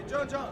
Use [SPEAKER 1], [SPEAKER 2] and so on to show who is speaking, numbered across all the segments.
[SPEAKER 1] John.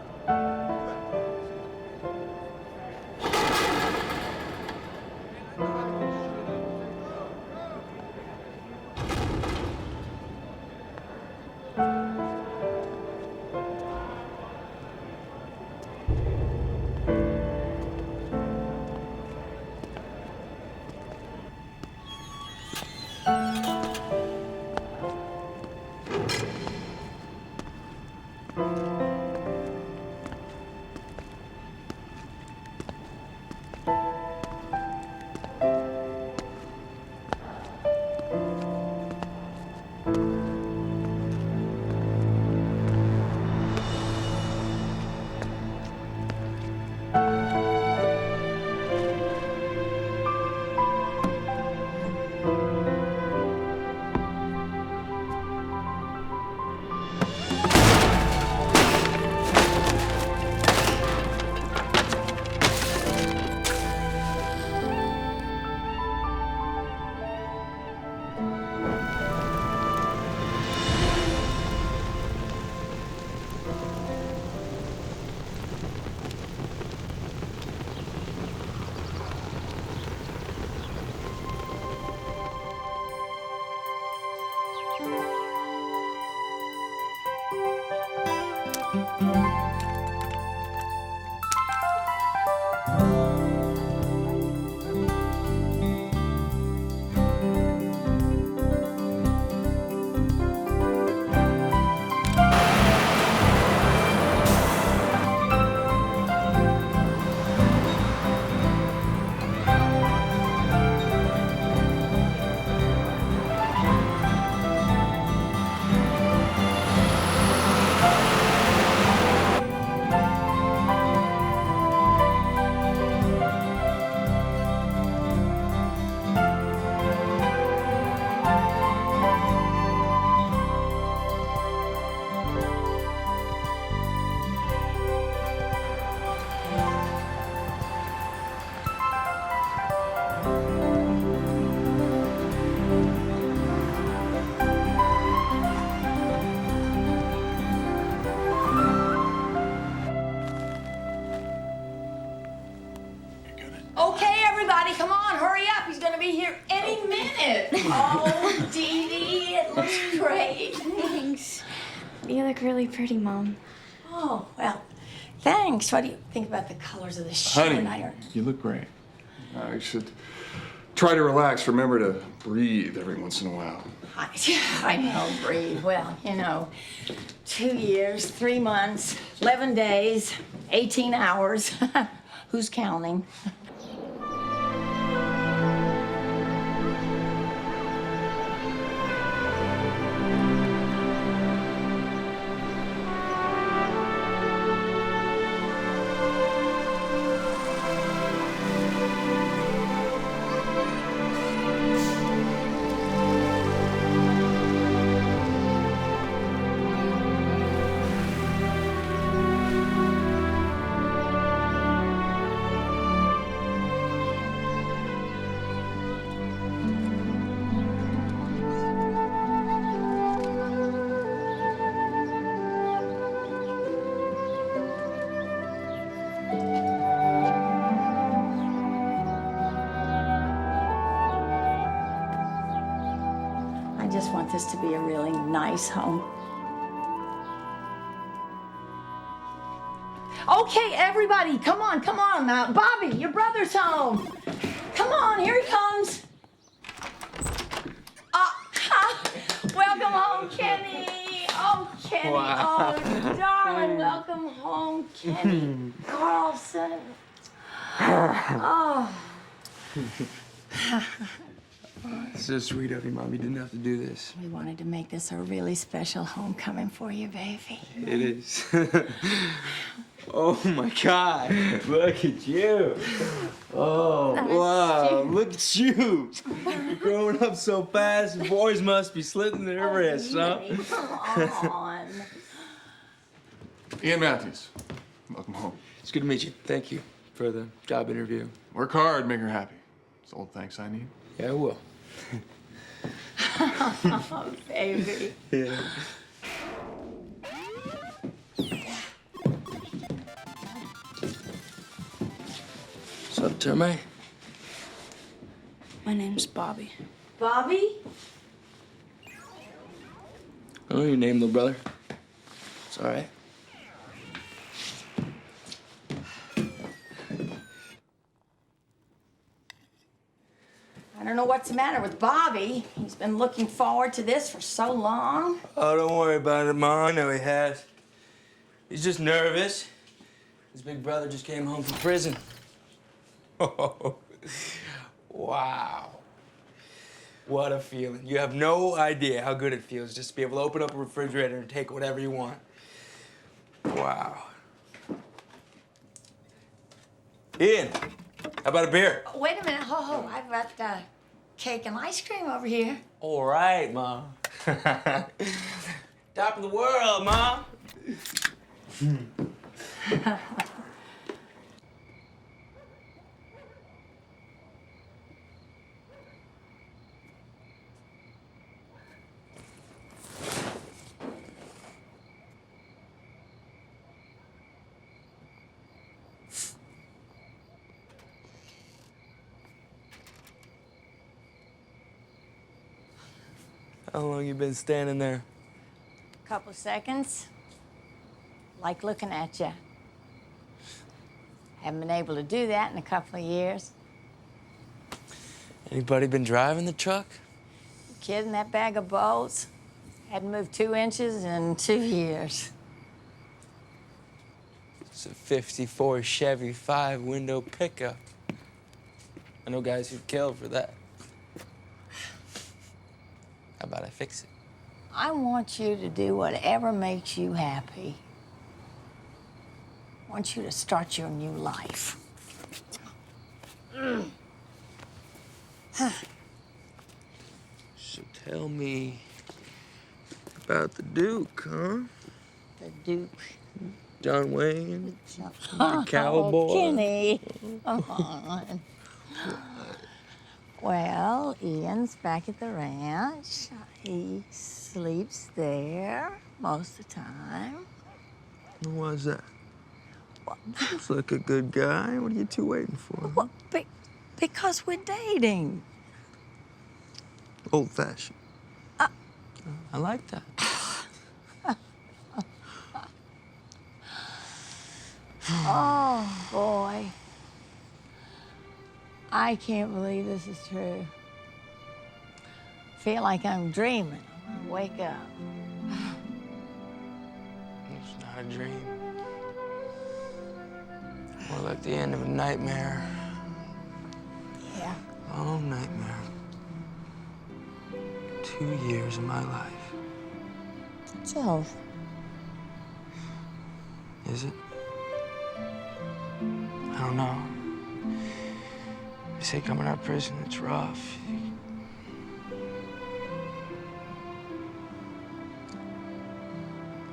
[SPEAKER 2] Okay, everybody, come on, hurry up. He's gonna be here any minute. Oh, Dee Dee, it looks great.
[SPEAKER 3] Thanks. You look really pretty, Mom.
[SPEAKER 2] Oh, well, thanks. What do you think about the colors of the shirt?
[SPEAKER 1] Honey, you look great. You should try to relax. Remember to breathe every once in a while.
[SPEAKER 2] I know, breathe. Well, 2 years, 3 months, 11 days, 18 hours. Who's counting? I just want this to be a really nice home. Okay, everybody, come on. Bobby, your brother's home. Come on, here he comes. Welcome home, Kenny. Oh, Kenny.
[SPEAKER 4] Wow.
[SPEAKER 2] Oh, darling, welcome home, Kenny Carlson. Oh.
[SPEAKER 4] It's so sweet of you, Mom. You didn't have to do this.
[SPEAKER 2] We wanted to make this a really special homecoming for you, baby.
[SPEAKER 4] It is. Oh my God! Look at you. Oh wow! Look at you. You're growing up so fast. Boys must be slitting their wrists, huh?
[SPEAKER 2] Come on.
[SPEAKER 1] Ian Matthews, welcome home.
[SPEAKER 4] It's good to meet you. Thank you for the job interview.
[SPEAKER 1] Work hard, make her happy. It's all the thanks I need.
[SPEAKER 4] Yeah, I will.
[SPEAKER 2] Oh, baby.
[SPEAKER 4] Yeah. up, Termite?
[SPEAKER 5] My name's Bobby.
[SPEAKER 2] Bobby?
[SPEAKER 4] I know your name, little brother. It's all right.
[SPEAKER 2] I don't know what's the matter with Bobby. He's been looking forward to this for so long.
[SPEAKER 4] Oh, don't worry about it, Ma. I know he has. He's just nervous. His big brother just came home from prison. Oh, wow. What a feeling. You have no idea how good it feels just to be able to open up a refrigerator and take whatever you want. Wow. Ian, how about a beer?
[SPEAKER 2] Wait a minute, ho, I've got cake and ice cream over here.
[SPEAKER 4] All right, Mom. Top of the world, Mom. How long you been standing there?
[SPEAKER 2] Couple seconds. Like looking at you. Haven't been able to do that in a couple of years.
[SPEAKER 4] Anybody been driving the truck?
[SPEAKER 2] Kid in that bag of bolts. Hadn't moved 2 inches in 2 years.
[SPEAKER 4] It's a 54 Chevy 5-window pickup. I know guys who'd kill for that. How about I fix it?
[SPEAKER 2] I want you to do whatever makes you happy. I want you to start your new life.
[SPEAKER 4] So tell me about the Duke, huh?
[SPEAKER 2] The Duke.
[SPEAKER 4] John Wayne, the
[SPEAKER 2] Oh,
[SPEAKER 4] cowboy.
[SPEAKER 2] Kenny, come on. Well, Ian's back at the ranch. He sleeps there most of the time.
[SPEAKER 4] Who was that? Looks like a good guy. What are you two waiting for?
[SPEAKER 2] Well, because we're dating.
[SPEAKER 4] Old-fashioned. I like that.
[SPEAKER 2] Oh, boy. I can't believe this is true. Feel like I'm dreaming. I'm gonna wake up.
[SPEAKER 4] It's not a dream. More like the end of a nightmare.
[SPEAKER 2] Yeah.
[SPEAKER 4] Long nightmare. 2 years of my life.
[SPEAKER 2] It's over.
[SPEAKER 4] Is it? I don't know. They say coming out of prison, it's rough.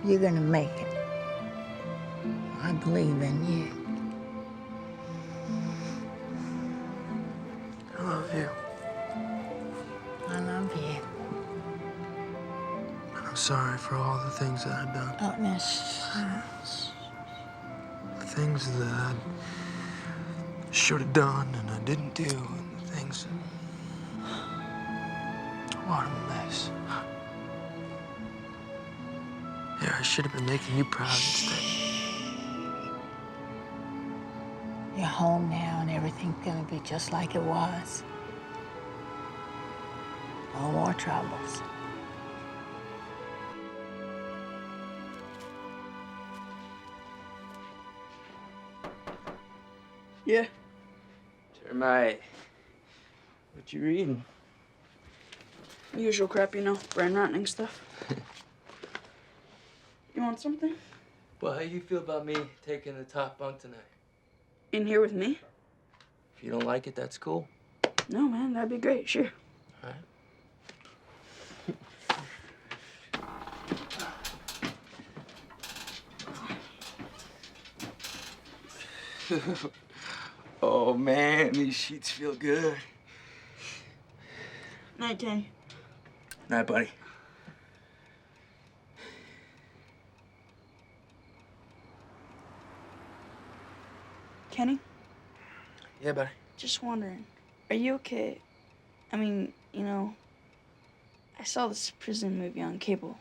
[SPEAKER 2] You're gonna make it. I believe in you.
[SPEAKER 4] I love you.
[SPEAKER 2] I love you.
[SPEAKER 4] And I'm sorry for all the things that I've done.
[SPEAKER 2] Oh, no.
[SPEAKER 4] The things that I should have done and I didn't do, and the things. What a mess. Yeah, I should have been making you proud instead.
[SPEAKER 2] You're home now and everything's gonna be just like it was. No more troubles.
[SPEAKER 5] Yeah.
[SPEAKER 4] Termite, what you reading?
[SPEAKER 5] Usual crap, you know, brain rotting stuff. You want something?
[SPEAKER 4] Well, how you feel about me taking the top bunk tonight?
[SPEAKER 5] In here with me?
[SPEAKER 4] If you don't like it, that's cool.
[SPEAKER 5] No, man, that'd be great, sure.
[SPEAKER 4] All right. Oh, man, these sheets feel good.
[SPEAKER 5] Night, Kenny.
[SPEAKER 4] Night, buddy.
[SPEAKER 5] Kenny?
[SPEAKER 4] Yeah, buddy.
[SPEAKER 5] Just wondering, are you okay? I mean, you know, I saw this prison movie on cable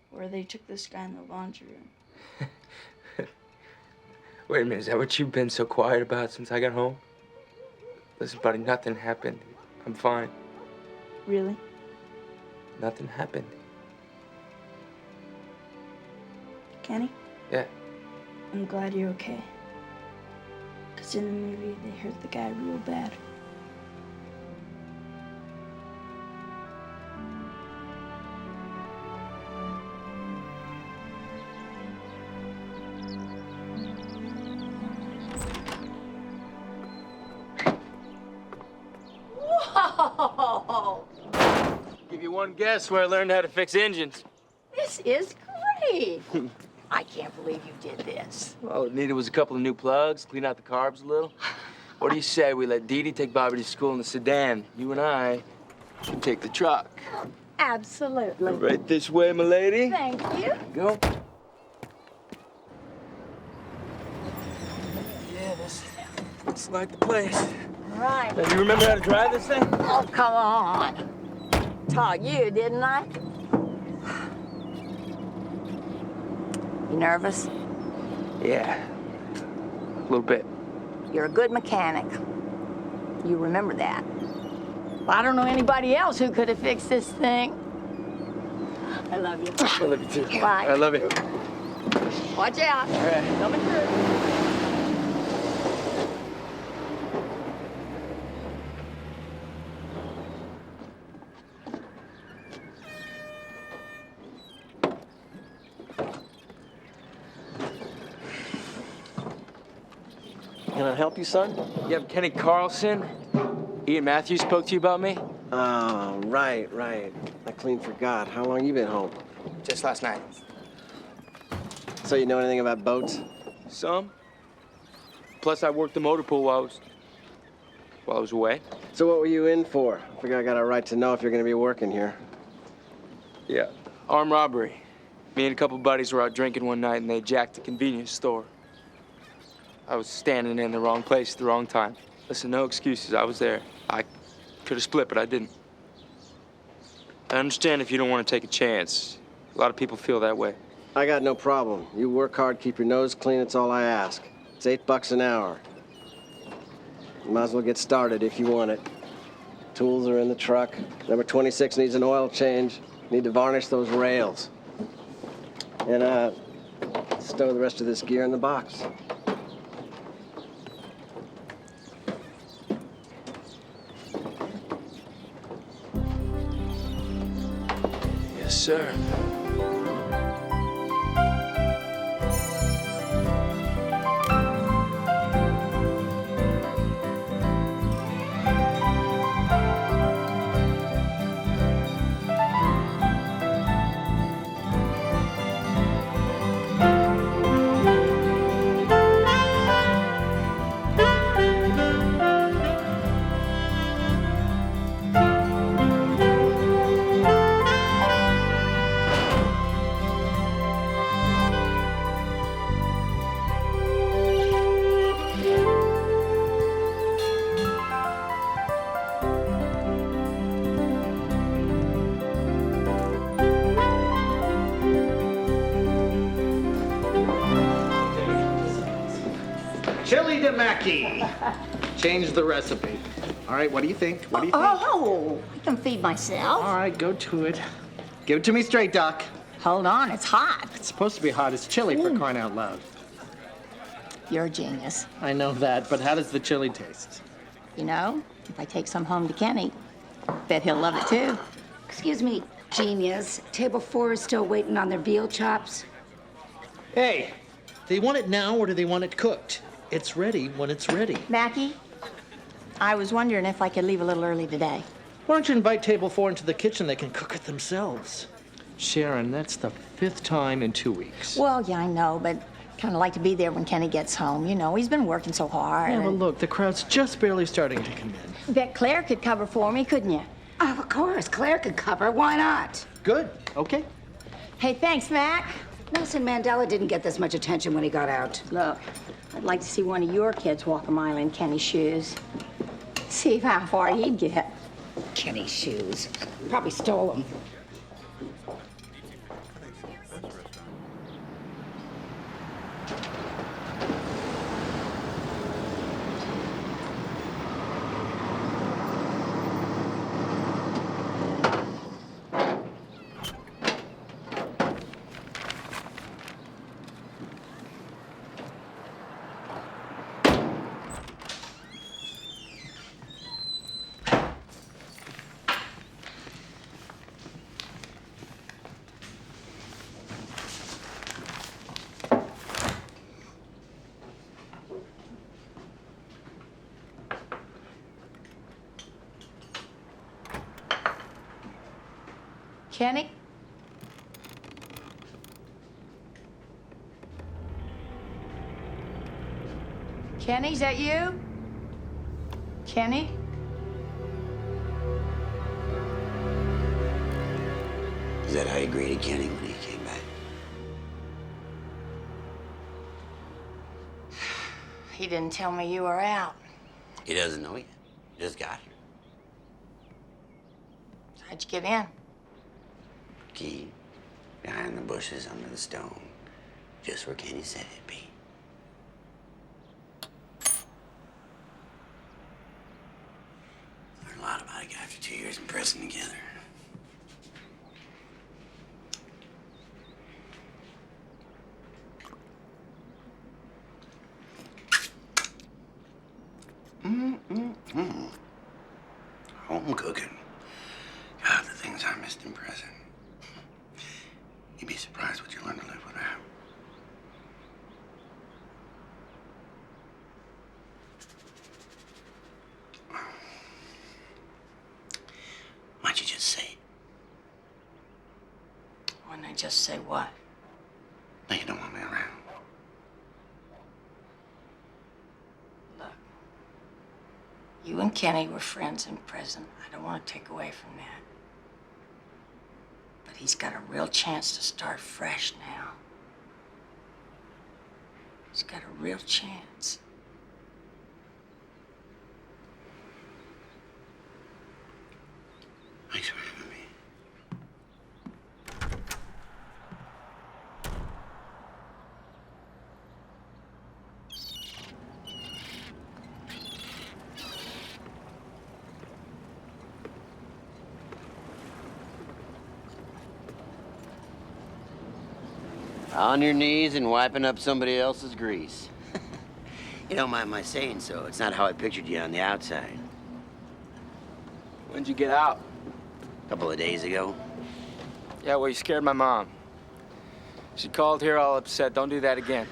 [SPEAKER 5] where they took this guy in the laundry room.
[SPEAKER 4] Wait a minute, is that what you've been so quiet about since I got home? Listen, buddy, nothing happened. I'm fine.
[SPEAKER 5] Really?
[SPEAKER 4] Nothing happened.
[SPEAKER 5] Kenny?
[SPEAKER 4] Yeah.
[SPEAKER 5] I'm glad you're okay. Because in the movie, they hurt the guy real bad.
[SPEAKER 2] Whoa!
[SPEAKER 4] Give you one guess where I learned how to fix engines.
[SPEAKER 2] This is great. I can't believe you did this.
[SPEAKER 4] All it needed was a couple of new plugs, clean out the carbs a little. What do you say we let Dee Dee take Bobby to school in the sedan? You and I can take the truck.
[SPEAKER 2] Absolutely.
[SPEAKER 4] Right this way, my lady.
[SPEAKER 2] Thank you.
[SPEAKER 4] Go. Yeah, this looks like the place.
[SPEAKER 2] Right.
[SPEAKER 4] Now, you remember how to drive this thing?
[SPEAKER 2] Oh, come on. Taught you, didn't I? You nervous?
[SPEAKER 4] Yeah, a little bit.
[SPEAKER 2] You're a good mechanic. You remember that. Well, I don't know anybody else who could have fixed this thing. I love you.
[SPEAKER 4] I love you too.
[SPEAKER 2] Bye.
[SPEAKER 4] I love you.
[SPEAKER 2] Watch out.
[SPEAKER 4] All right.
[SPEAKER 2] Coming through.
[SPEAKER 6] Can I help you, son?
[SPEAKER 4] You have Kenny Carlson? Ian Matthews spoke to you about me?
[SPEAKER 6] Oh, right. I clean forgot. How long you been home?
[SPEAKER 4] Just last night.
[SPEAKER 6] So you know anything about boats?
[SPEAKER 4] Some. Plus, I worked the motor pool while I was away.
[SPEAKER 6] So what were you in for? I figure I got a right to know if you're gonna be working here.
[SPEAKER 4] Yeah. Armed robbery. Me and a couple buddies were out drinking one night and they jacked a convenience store. I was standing in the wrong place at the wrong time. Listen, no excuses. I was there. I could have split, but I didn't. I understand if you don't want to take a chance. A lot of people feel that way.
[SPEAKER 6] I got no problem. You work hard, keep your nose clean, it's all I ask. It's $8 an hour. You might as well get started if you want it. Tools are in the truck. Number 26 needs an oil change. Need to varnish those rails. And, stow the rest of this gear in the box.
[SPEAKER 4] Yes, sir.
[SPEAKER 7] Chojnacki. Change the recipe. All right, what do you think? What do you think?
[SPEAKER 2] Oh, I can feed myself.
[SPEAKER 7] All right, go to it. Give it to me straight, Doc.
[SPEAKER 2] Hold on, it's hot.
[SPEAKER 7] It's supposed to be hot. It's chili for crying out loud.
[SPEAKER 2] You're a genius.
[SPEAKER 7] I know that, but how does the chili taste?
[SPEAKER 2] You know, if I take some home to Kenny, bet he'll love it too.
[SPEAKER 8] Excuse me, genius. Table 4 is still waiting on their veal chops.
[SPEAKER 9] Hey, do they want it now or do they want it cooked? It's ready when it's ready.
[SPEAKER 2] Mackie, I was wondering if I could leave a little early today.
[SPEAKER 9] Why don't you invite table 4 into the kitchen? They can cook it themselves. Sharon, that's the 5th time in 2 weeks.
[SPEAKER 2] Well, yeah, I know, but kind of like to be there when Kenny gets home. You know, he's been working so hard.
[SPEAKER 9] Yeah, but look, the crowd's just barely starting to come in.
[SPEAKER 2] Bet Claire could cover for me, couldn't you?
[SPEAKER 8] Oh, of course, Claire could cover. Why not?
[SPEAKER 9] Good, okay.
[SPEAKER 2] Hey, thanks, Mac.
[SPEAKER 8] Nelson Mandela didn't get this much attention when he got out.
[SPEAKER 2] Look, I'd like to see one of your kids walk a mile in Kenny's shoes. See how far he'd get.
[SPEAKER 8] Kenny's shoes. Probably stole them.
[SPEAKER 2] Kenny? Kenny, is that you? Kenny?
[SPEAKER 10] Is that how you greeted Kenny when he came back?
[SPEAKER 2] He didn't tell me you were out.
[SPEAKER 10] He doesn't know yet. He just got here.
[SPEAKER 2] How'd you get in?
[SPEAKER 10] Key, behind the bushes under the stone, just where Kenny said it'd be. Learned a lot about a guy after 2 years in prison together. Home cooking. God, the things I missed in prison. You'd be surprised what you learn to live without. Why'd you just say it?
[SPEAKER 2] Wouldn't I just say what?
[SPEAKER 10] No, you don't want me around.
[SPEAKER 2] Look, you and Kenny were friends in prison. I don't want to take away from that. But he's got a real chance to start fresh now. He's got a real chance.
[SPEAKER 10] Thanks for having me. On your knees and wiping up somebody else's grease. You don't mind my saying so. It's not how I pictured you on the outside.
[SPEAKER 4] When'd you get out?
[SPEAKER 10] A couple of days ago.
[SPEAKER 4] Yeah, well, you scared my mom. She called here all upset. Don't do that again.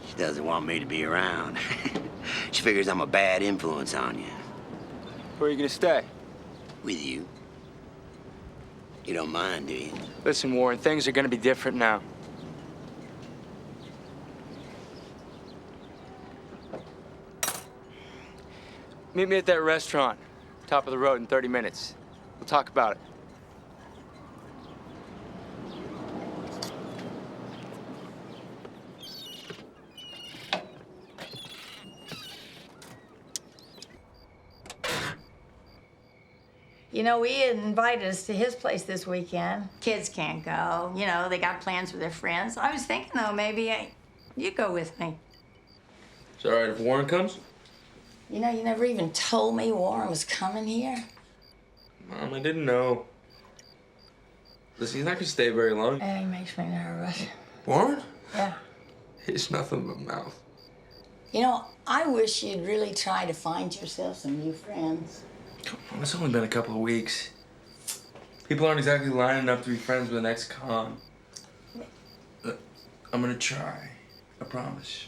[SPEAKER 10] She doesn't want me to be around. She figures I'm a bad influence on you.
[SPEAKER 4] Where are you gonna stay?
[SPEAKER 10] With you. You don't mind, do you?
[SPEAKER 4] Listen, Warren, things are gonna be different now. Meet me at that restaurant, top of the road in 30 minutes. We'll talk about it.
[SPEAKER 2] You know, he invited us to his place this weekend. Kids can't go. You know, they got plans with their friends. I was thinking, though, maybe you'd go with me.
[SPEAKER 4] Is it all right if Warren comes?
[SPEAKER 2] You know, you never even told me Warren was coming here.
[SPEAKER 4] Mom, I didn't know. Listen, he's not gonna stay very long.
[SPEAKER 2] He makes me nervous.
[SPEAKER 1] Warren?
[SPEAKER 2] Yeah.
[SPEAKER 1] He's nothing but mouth.
[SPEAKER 2] You know, I wish you'd really try to find yourself some new friends.
[SPEAKER 4] Come on, it's only been a couple of weeks. People aren't exactly lining up to be friends with the next con. I'm gonna try. I promise.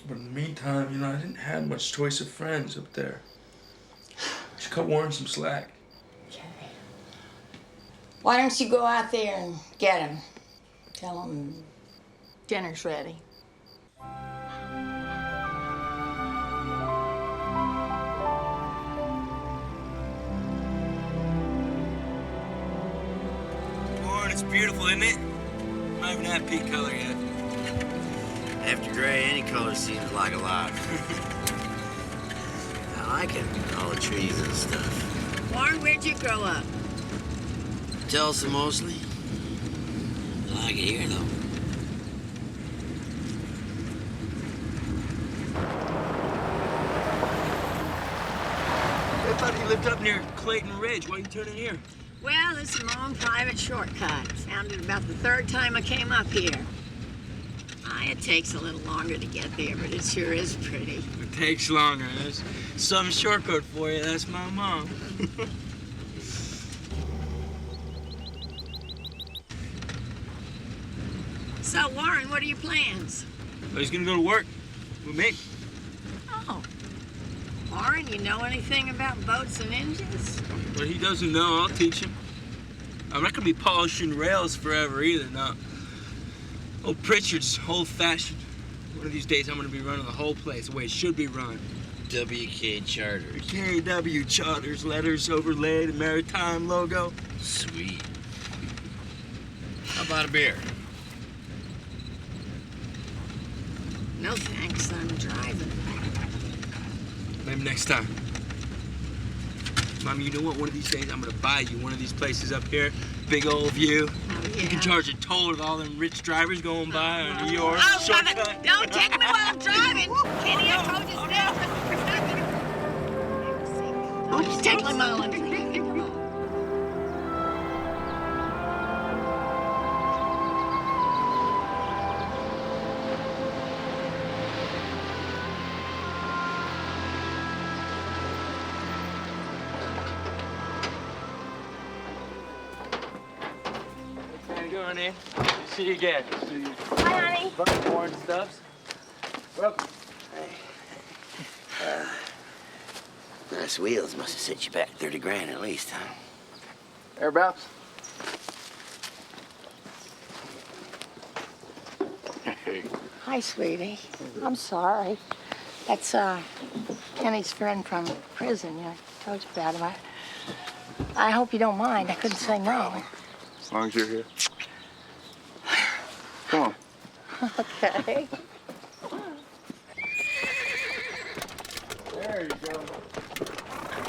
[SPEAKER 4] But in the meantime, you know, I didn't have much choice of friends up there. I should cut Warren some slack.
[SPEAKER 2] Okay. Why don't you go out there and get him? Tell him dinner's ready.
[SPEAKER 4] Warren, it's beautiful, isn't it? not even at peak color yet.
[SPEAKER 10] After gray, any color seems like a lot. I like it, all the trees and stuff.
[SPEAKER 2] Warren, where'd you grow up?
[SPEAKER 10] Tulsa mostly. I like it here, though.
[SPEAKER 4] I thought you lived up near Clayton Ridge. Why are you turning here?
[SPEAKER 2] Well, this is my own private shortcut. Found it about the third time I came up here. It takes a little longer to get there, but it sure is pretty.
[SPEAKER 4] It takes longer. There's some shortcut for you. That's my mom.
[SPEAKER 2] So, Warren, what are your plans?
[SPEAKER 4] Oh, he's gonna go to work with me.
[SPEAKER 2] Oh. Warren, you know anything about boats and engines?
[SPEAKER 4] What he doesn't know, I'll teach him. I'm not gonna be polishing rails forever either, no. Old Pritchard's old-fashioned. One of these days, I'm gonna be running the whole place the way it should be run.
[SPEAKER 10] WK Charters.
[SPEAKER 4] KW Charters, letters overlaid, a maritime logo.
[SPEAKER 10] Sweet. How about a beer?
[SPEAKER 2] No thanks, I'm driving.
[SPEAKER 4] Maybe next time. Mom, you know what? One of these days, I'm gonna buy you one of these places up here. Big old view.
[SPEAKER 2] Oh, yeah.
[SPEAKER 4] You can charge a toll with all them rich drivers going by on your
[SPEAKER 2] Oh,
[SPEAKER 4] shortcut.
[SPEAKER 2] don't take me while I'm driving. Kenny, I told you so. Oops, tickling my lips. Come on.
[SPEAKER 4] How you doing, eh? See you again.
[SPEAKER 2] Hi, honey.
[SPEAKER 4] Warren stuffs. Well,
[SPEAKER 10] Nice wheels must have set you back 30 grand at least, huh?
[SPEAKER 1] Thereabouts. Hey.
[SPEAKER 2] Hi, sweetie. I'm sorry. That's Kenny's friend from prison. Yeah, I told you about him. I hope you don't mind. I couldn't say no.
[SPEAKER 1] As long as you're here. Come on.
[SPEAKER 2] Okay.
[SPEAKER 1] There you go.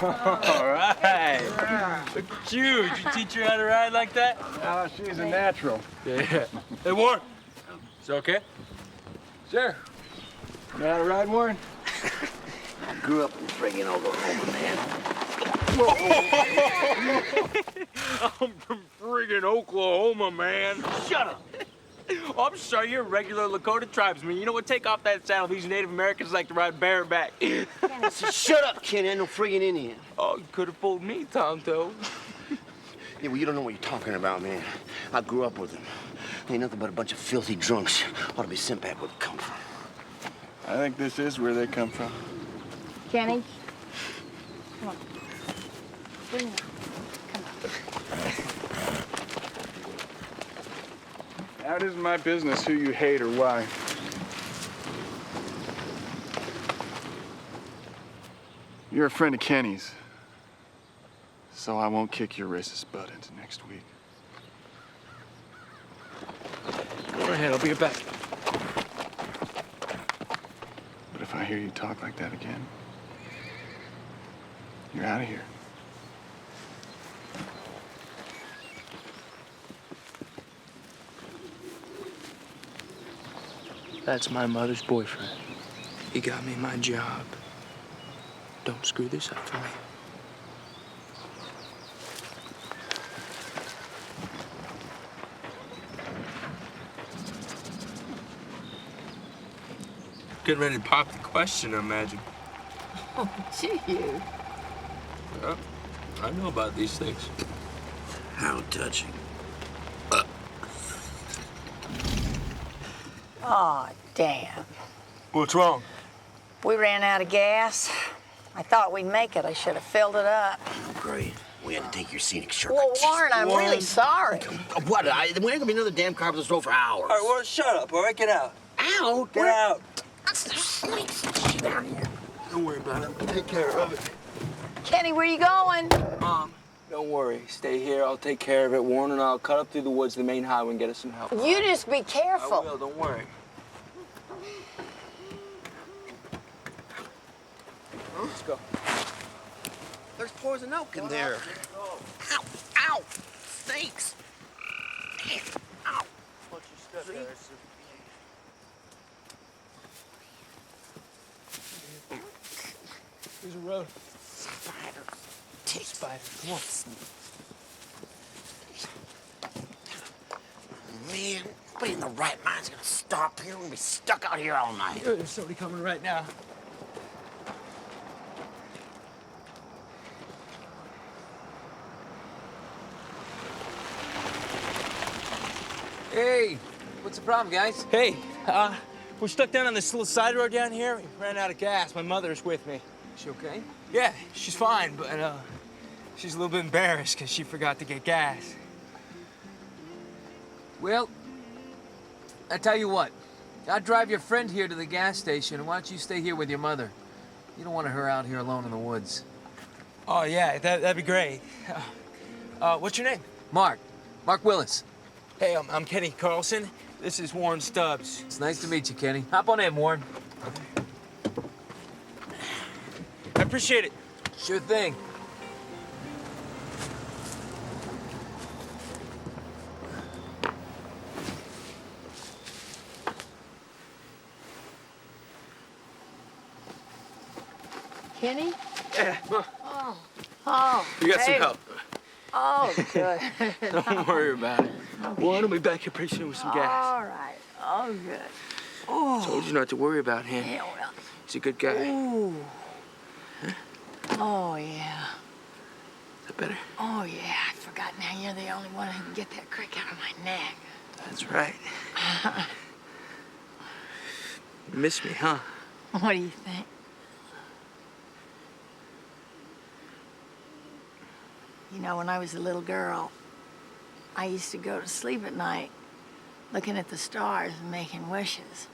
[SPEAKER 4] all right. Look at you. Did you teach her how to ride like that?
[SPEAKER 1] Oh, she's a natural.
[SPEAKER 4] Yeah. Hey, Warren. Is it okay?
[SPEAKER 1] Sure. You know how to ride, Warren?
[SPEAKER 10] I grew up in friggin' Oklahoma, man.
[SPEAKER 4] I'm from friggin' Oklahoma, man. Shut up. Oh, I'm sorry, you're a regular Lakota tribesman. You know what? Take off that saddle. These Native Americans like to ride bareback.
[SPEAKER 10] Shut up, kid. Ain't no friggin' Indian.
[SPEAKER 4] Oh, you could have fooled me, Tonto.
[SPEAKER 10] Yeah, well, you don't know what you're talking about, man. I grew up with them. Ain't nothing but a bunch of filthy drunks. Ought to be sent back where they come from.
[SPEAKER 1] I think this is where they come from.
[SPEAKER 2] Kenny, come on. Bring it. Come on.
[SPEAKER 1] Now, it isn't my business who you hate or why. You're a friend of Kenny's, so I won't kick your racist butt into next week.
[SPEAKER 9] Go ahead, I'll be right back.
[SPEAKER 1] But if I hear you talk like that again, you're out of here.
[SPEAKER 9] That's my mother's boyfriend. He got me my job. Don't screw this up for me.
[SPEAKER 4] Getting ready to pop the question, I imagine.
[SPEAKER 2] Oh, gee, you.
[SPEAKER 4] Yeah, I know about these things.
[SPEAKER 10] How touching.
[SPEAKER 2] Oh, damn.
[SPEAKER 4] What's wrong?
[SPEAKER 2] We ran out of gas. I thought we'd make it. I should have filled it up.
[SPEAKER 10] Great. We had to take your scenic shortcut.
[SPEAKER 2] Well, Warren, I'm really sorry.
[SPEAKER 10] What? We ain't gonna be another damn car up this road for hours.
[SPEAKER 4] All right, well, shut up, all right? Get out.
[SPEAKER 10] Ow!
[SPEAKER 4] Get out.
[SPEAKER 10] Snakes and shit out here.
[SPEAKER 4] Don't worry about it. I'll take care of it.
[SPEAKER 2] Kenny, where you going?
[SPEAKER 4] Mom, Don't worry. Stay here. I'll take care of it. Warren and I'll cut up through the woods to the main highway and get us some help.
[SPEAKER 2] You just be careful.
[SPEAKER 4] I will. Don't worry. Let's go.
[SPEAKER 10] There's poison oak in there. Ow! Ow! Snakes! Ow!
[SPEAKER 4] Watch your step, Harris. There's a road. Spider. Come on.
[SPEAKER 10] Man, nobody in the right mind's gonna stop here. We're gonna be stuck out here all night.
[SPEAKER 4] There's somebody coming right now.
[SPEAKER 11] Hey, what's the problem, guys?
[SPEAKER 4] Hey, we're stuck down on this little side road down here. We ran out of gas. My mother's with me.
[SPEAKER 11] She okay?
[SPEAKER 4] Yeah, she's fine, but she's a little bit embarrassed because she forgot to get gas.
[SPEAKER 11] Well, I tell you what. I'll drive your friend here to the gas station, and why don't you stay here with your mother? You don't want her out here alone in the woods.
[SPEAKER 4] Oh, yeah, that'd be great. What's your name?
[SPEAKER 11] Mark. Mark Willis.
[SPEAKER 4] Hey, I'm Kenny Carlson. This is Warren Stubbs.
[SPEAKER 11] It's nice to meet you, Kenny. Hop on in, Warren.
[SPEAKER 4] I appreciate it.
[SPEAKER 11] Sure thing.
[SPEAKER 2] Kenny?
[SPEAKER 4] Yeah,
[SPEAKER 2] Oh. Oh.
[SPEAKER 4] you got some
[SPEAKER 2] hey.
[SPEAKER 4] help.
[SPEAKER 2] Oh, good.
[SPEAKER 4] Don't worry about it. Warren will be back here pretty soon with some gas.
[SPEAKER 2] All right. Oh, good. Oh.
[SPEAKER 4] Told you not to worry about him.
[SPEAKER 2] Yeah, well.
[SPEAKER 4] He's a good guy.
[SPEAKER 2] Ooh. Oh, yeah.
[SPEAKER 4] Is that better?
[SPEAKER 2] Oh, yeah. I forgot now you're the only one who can get that crick out of my neck.
[SPEAKER 4] That's right. You miss me, huh?
[SPEAKER 2] What do you think? You know, when I was a little girl, I used to go to sleep at night looking at the stars and making wishes.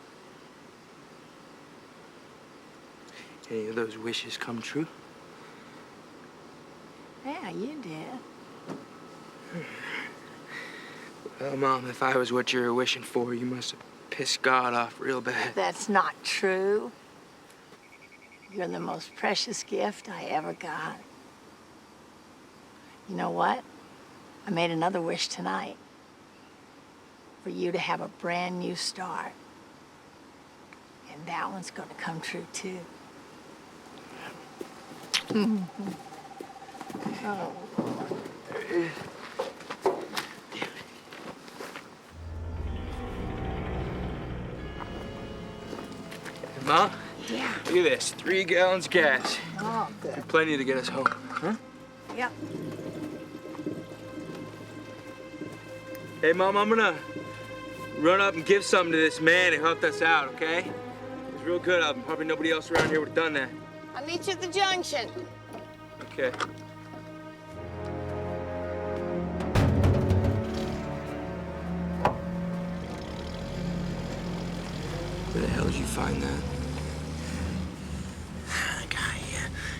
[SPEAKER 4] Any of those wishes come true?
[SPEAKER 2] Yeah, you did.
[SPEAKER 4] Well, Mom, if I was what you were wishing for, you must have pissed God off real bad.
[SPEAKER 2] That's not true. You're the most precious gift I ever got. You know what? I made another wish tonight. For you to have a brand new start. And that one's gonna come true too. Oh.
[SPEAKER 4] Mom?
[SPEAKER 2] Yeah.
[SPEAKER 4] Look at this. 3 gallons of gas.
[SPEAKER 2] Oh, good.
[SPEAKER 4] Plenty to get us home. Huh?
[SPEAKER 2] Yep.
[SPEAKER 4] Hey, Mom, I'm gonna run up and give something to this man who helped us out, okay? It was real good of him. Probably nobody else around here would have done that.
[SPEAKER 2] I'll meet you at the junction.
[SPEAKER 4] Okay. Where the hell did you find that?
[SPEAKER 10] The guy,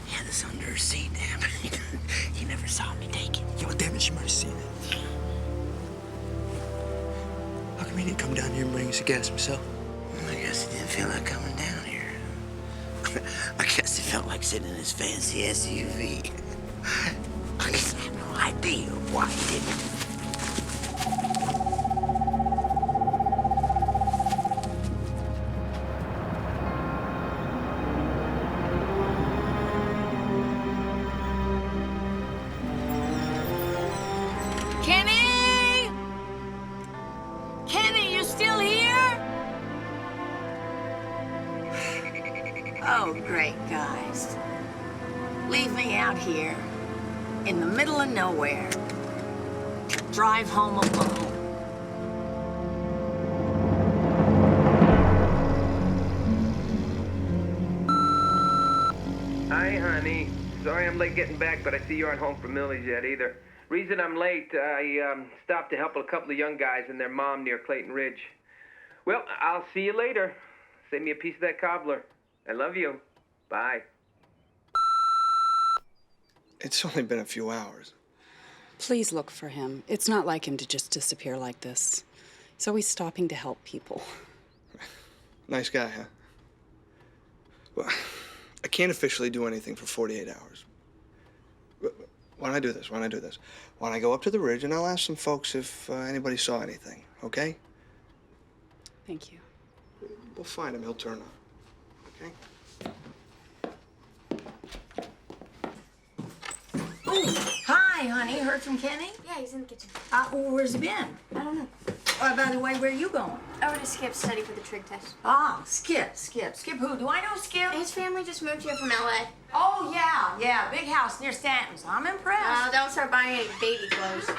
[SPEAKER 10] he had this under his seat. He never saw me take it.
[SPEAKER 4] Yo, damn it, she might have seen it. How come he didn't come down here and bring us a gas himself?
[SPEAKER 10] I guess he didn't feel like coming down here. I guess he felt like sitting in his fancy SUV. I guess I have no idea why he didn't.
[SPEAKER 2] Kenny! Kenny, you still here? Oh, great, guys. Leave me out here in the middle of nowhere. Drive home alone.
[SPEAKER 12] Hi, honey. Sorry I'm late getting back, but I see you aren't home from Millie's yet either. Reason I'm late, I stopped to help a couple of young guys and their mom near Clayton Ridge. Well, I'll see you later. Send me a piece of that cobbler. I love you. Bye.
[SPEAKER 4] It's only been a few hours.
[SPEAKER 13] Please look for him. It's not like him to just disappear like this. He's always stopping to help people.
[SPEAKER 14] Nice guy, huh? Well, I can't officially do anything for 48 hours. Why don't I do this? Why don't I do this? Why don't I go up to the ridge and I'll ask some folks if anybody saw anything, okay?
[SPEAKER 13] Thank you.
[SPEAKER 14] We'll find him. He'll turn up, okay?
[SPEAKER 2] Oh, hi, honey. Heard from Kenny?
[SPEAKER 3] Yeah, he's in the kitchen.
[SPEAKER 2] Where's he been?
[SPEAKER 3] I don't know.
[SPEAKER 2] By the way, where are you going?
[SPEAKER 3] Over to Skip study for the trig test.
[SPEAKER 2] Ah, Skip. Skip who? Do I know Skip?
[SPEAKER 3] His family just moved here from LA.
[SPEAKER 2] Oh, yeah. Big house near Stanton's. I'm impressed.
[SPEAKER 3] Don't start buying any baby clothes.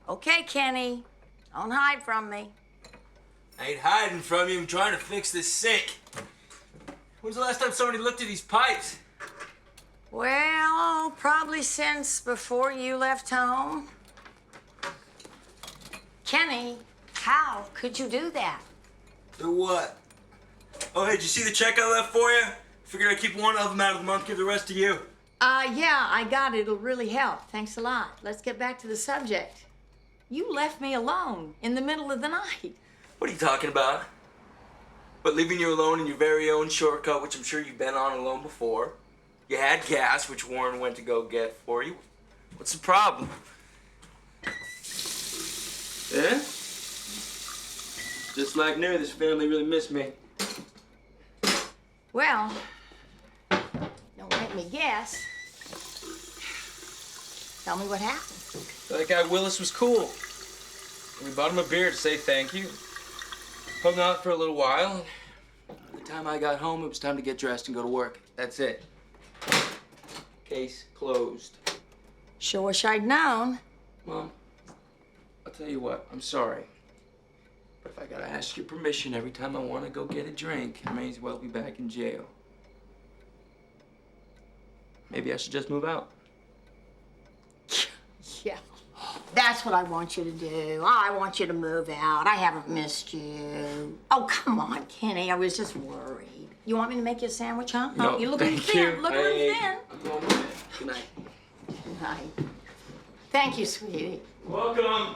[SPEAKER 2] Okay, Kenny. Don't hide from me.
[SPEAKER 4] I ain't hiding from you. I'm trying to fix this sink. When's the last time somebody looked at these pipes?
[SPEAKER 2] Well, probably since before you left home. Kenny, how could you do that?
[SPEAKER 4] Do what? Oh, hey, did you see the check I left for you? Figured I'd keep one of them out of the month, give the rest to you.
[SPEAKER 2] Yeah, I got it. It'll really help. Thanks a lot. Let's get back to the subject. You left me alone in the middle of the night.
[SPEAKER 4] What are you talking about? But leaving you alone in your very own shortcut, which I'm sure you've been on alone before. You had gas, which Warren went to go get for you. What's the problem? Yeah? Just like new, this family really missed me.
[SPEAKER 2] Well, don't make me guess. Tell me what happened.
[SPEAKER 4] That guy Willis was cool. We bought him a beer to say thank you. Hung out for a little while. By the time I got home, it was time to get dressed and go to work. That's it. Case closed.
[SPEAKER 2] Sure wish I'd known.
[SPEAKER 4] Mom, I'll tell you what, I'm sorry. But if I gotta ask your permission every time I wanna go get a drink, I may as well be back in jail. Maybe I should just move out.
[SPEAKER 2] Yeah. That's what I want you to do. I want you to move out. I haven't missed you. Oh, come on, Kenny. I was just worried. You want me to make you a sandwich, huh?
[SPEAKER 4] No,
[SPEAKER 2] You're looking
[SPEAKER 4] thank
[SPEAKER 2] thin.
[SPEAKER 4] you.
[SPEAKER 2] Looking thin.
[SPEAKER 4] I'm going to bed. Good night.
[SPEAKER 2] Good night. Thank you, sweetie.
[SPEAKER 4] Welcome.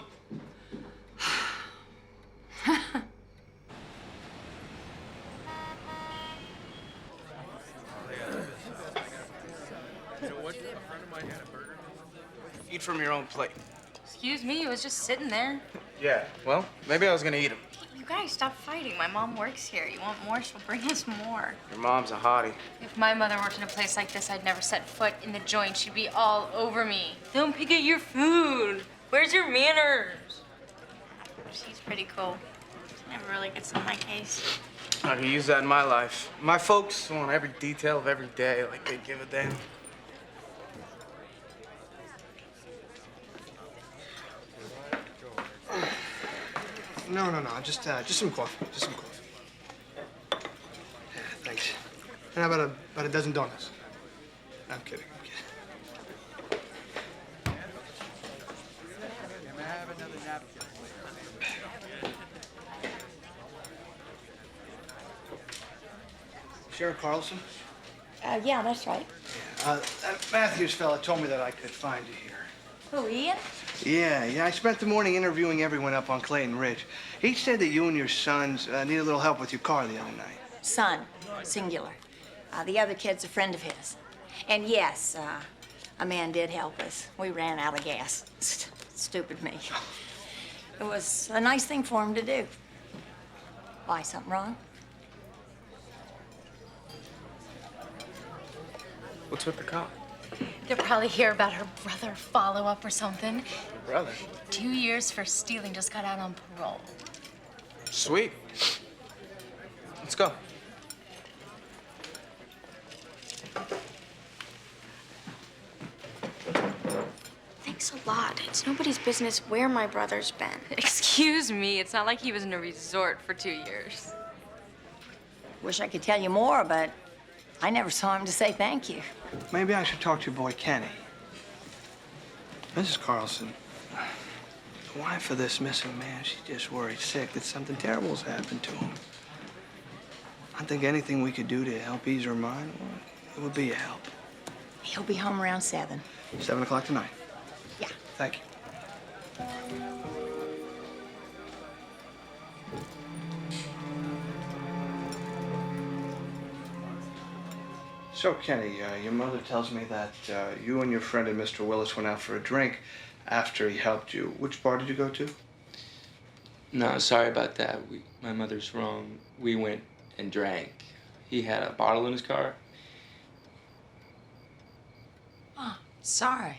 [SPEAKER 15] Eat from your own plate.
[SPEAKER 16] Excuse me, it was just sitting there.
[SPEAKER 15] Yeah, well, maybe I was gonna eat them.
[SPEAKER 16] You guys, stop fighting. My mom works here. You want more, she'll bring us more.
[SPEAKER 15] Your mom's a hottie.
[SPEAKER 16] If my mother worked in a place like this, I'd never set foot in the joint. She'd be all over me. Don't pick at your food. Where's your manners?
[SPEAKER 3] She's pretty cool. She never really gets on my case.
[SPEAKER 15] I can use that in my life. My folks want every detail of every day, like they give a damn.
[SPEAKER 14] No, just some coffee. Just some coffee. Yeah, thanks. And how about a dozen donuts? I'm kidding. Sharon Carlson?
[SPEAKER 2] Yeah, that's right.
[SPEAKER 14] That Matthews fella told me that I could find you here.
[SPEAKER 2] Who, Ian?
[SPEAKER 14] Yeah, I spent the morning interviewing everyone up on Clayton Ridge. He said that you and your sons need a little help with your car the other night.
[SPEAKER 2] Son, singular. The other kid's a friend of his. And yes, a man did help us. We ran out of gas. Stupid me. It was a nice thing for him to do. Why, something wrong?
[SPEAKER 15] What's with the cop?
[SPEAKER 16] They're probably here about her brother follow-up or something.
[SPEAKER 15] Your brother?
[SPEAKER 16] 2 years for stealing, just got out on parole.
[SPEAKER 15] Sweet. Let's go.
[SPEAKER 3] Thanks a lot. It's nobody's business where my brother's been.
[SPEAKER 16] Excuse me, it's not like he was in a resort for 2 years.
[SPEAKER 2] Wish I could tell you more, but I never saw him to say thank you.
[SPEAKER 14] Maybe I should talk to your boy Kenny. Mrs. Carlson, wife of this missing man, she's just worried sick that something terrible's happened to him. I think anything we could do to help ease her mind, well, it would be a help.
[SPEAKER 2] He'll be home around 7.
[SPEAKER 14] 7 o'clock tonight.
[SPEAKER 2] Yeah.
[SPEAKER 14] Thank you. So, Kenny, your mother tells me that you and your friend and Mr. Willis went out for a drink after he helped you. Which bar did you go to?
[SPEAKER 4] No, sorry about that. My mother's wrong. We went and drank. He had a bottle in his car.
[SPEAKER 2] Oh, sorry.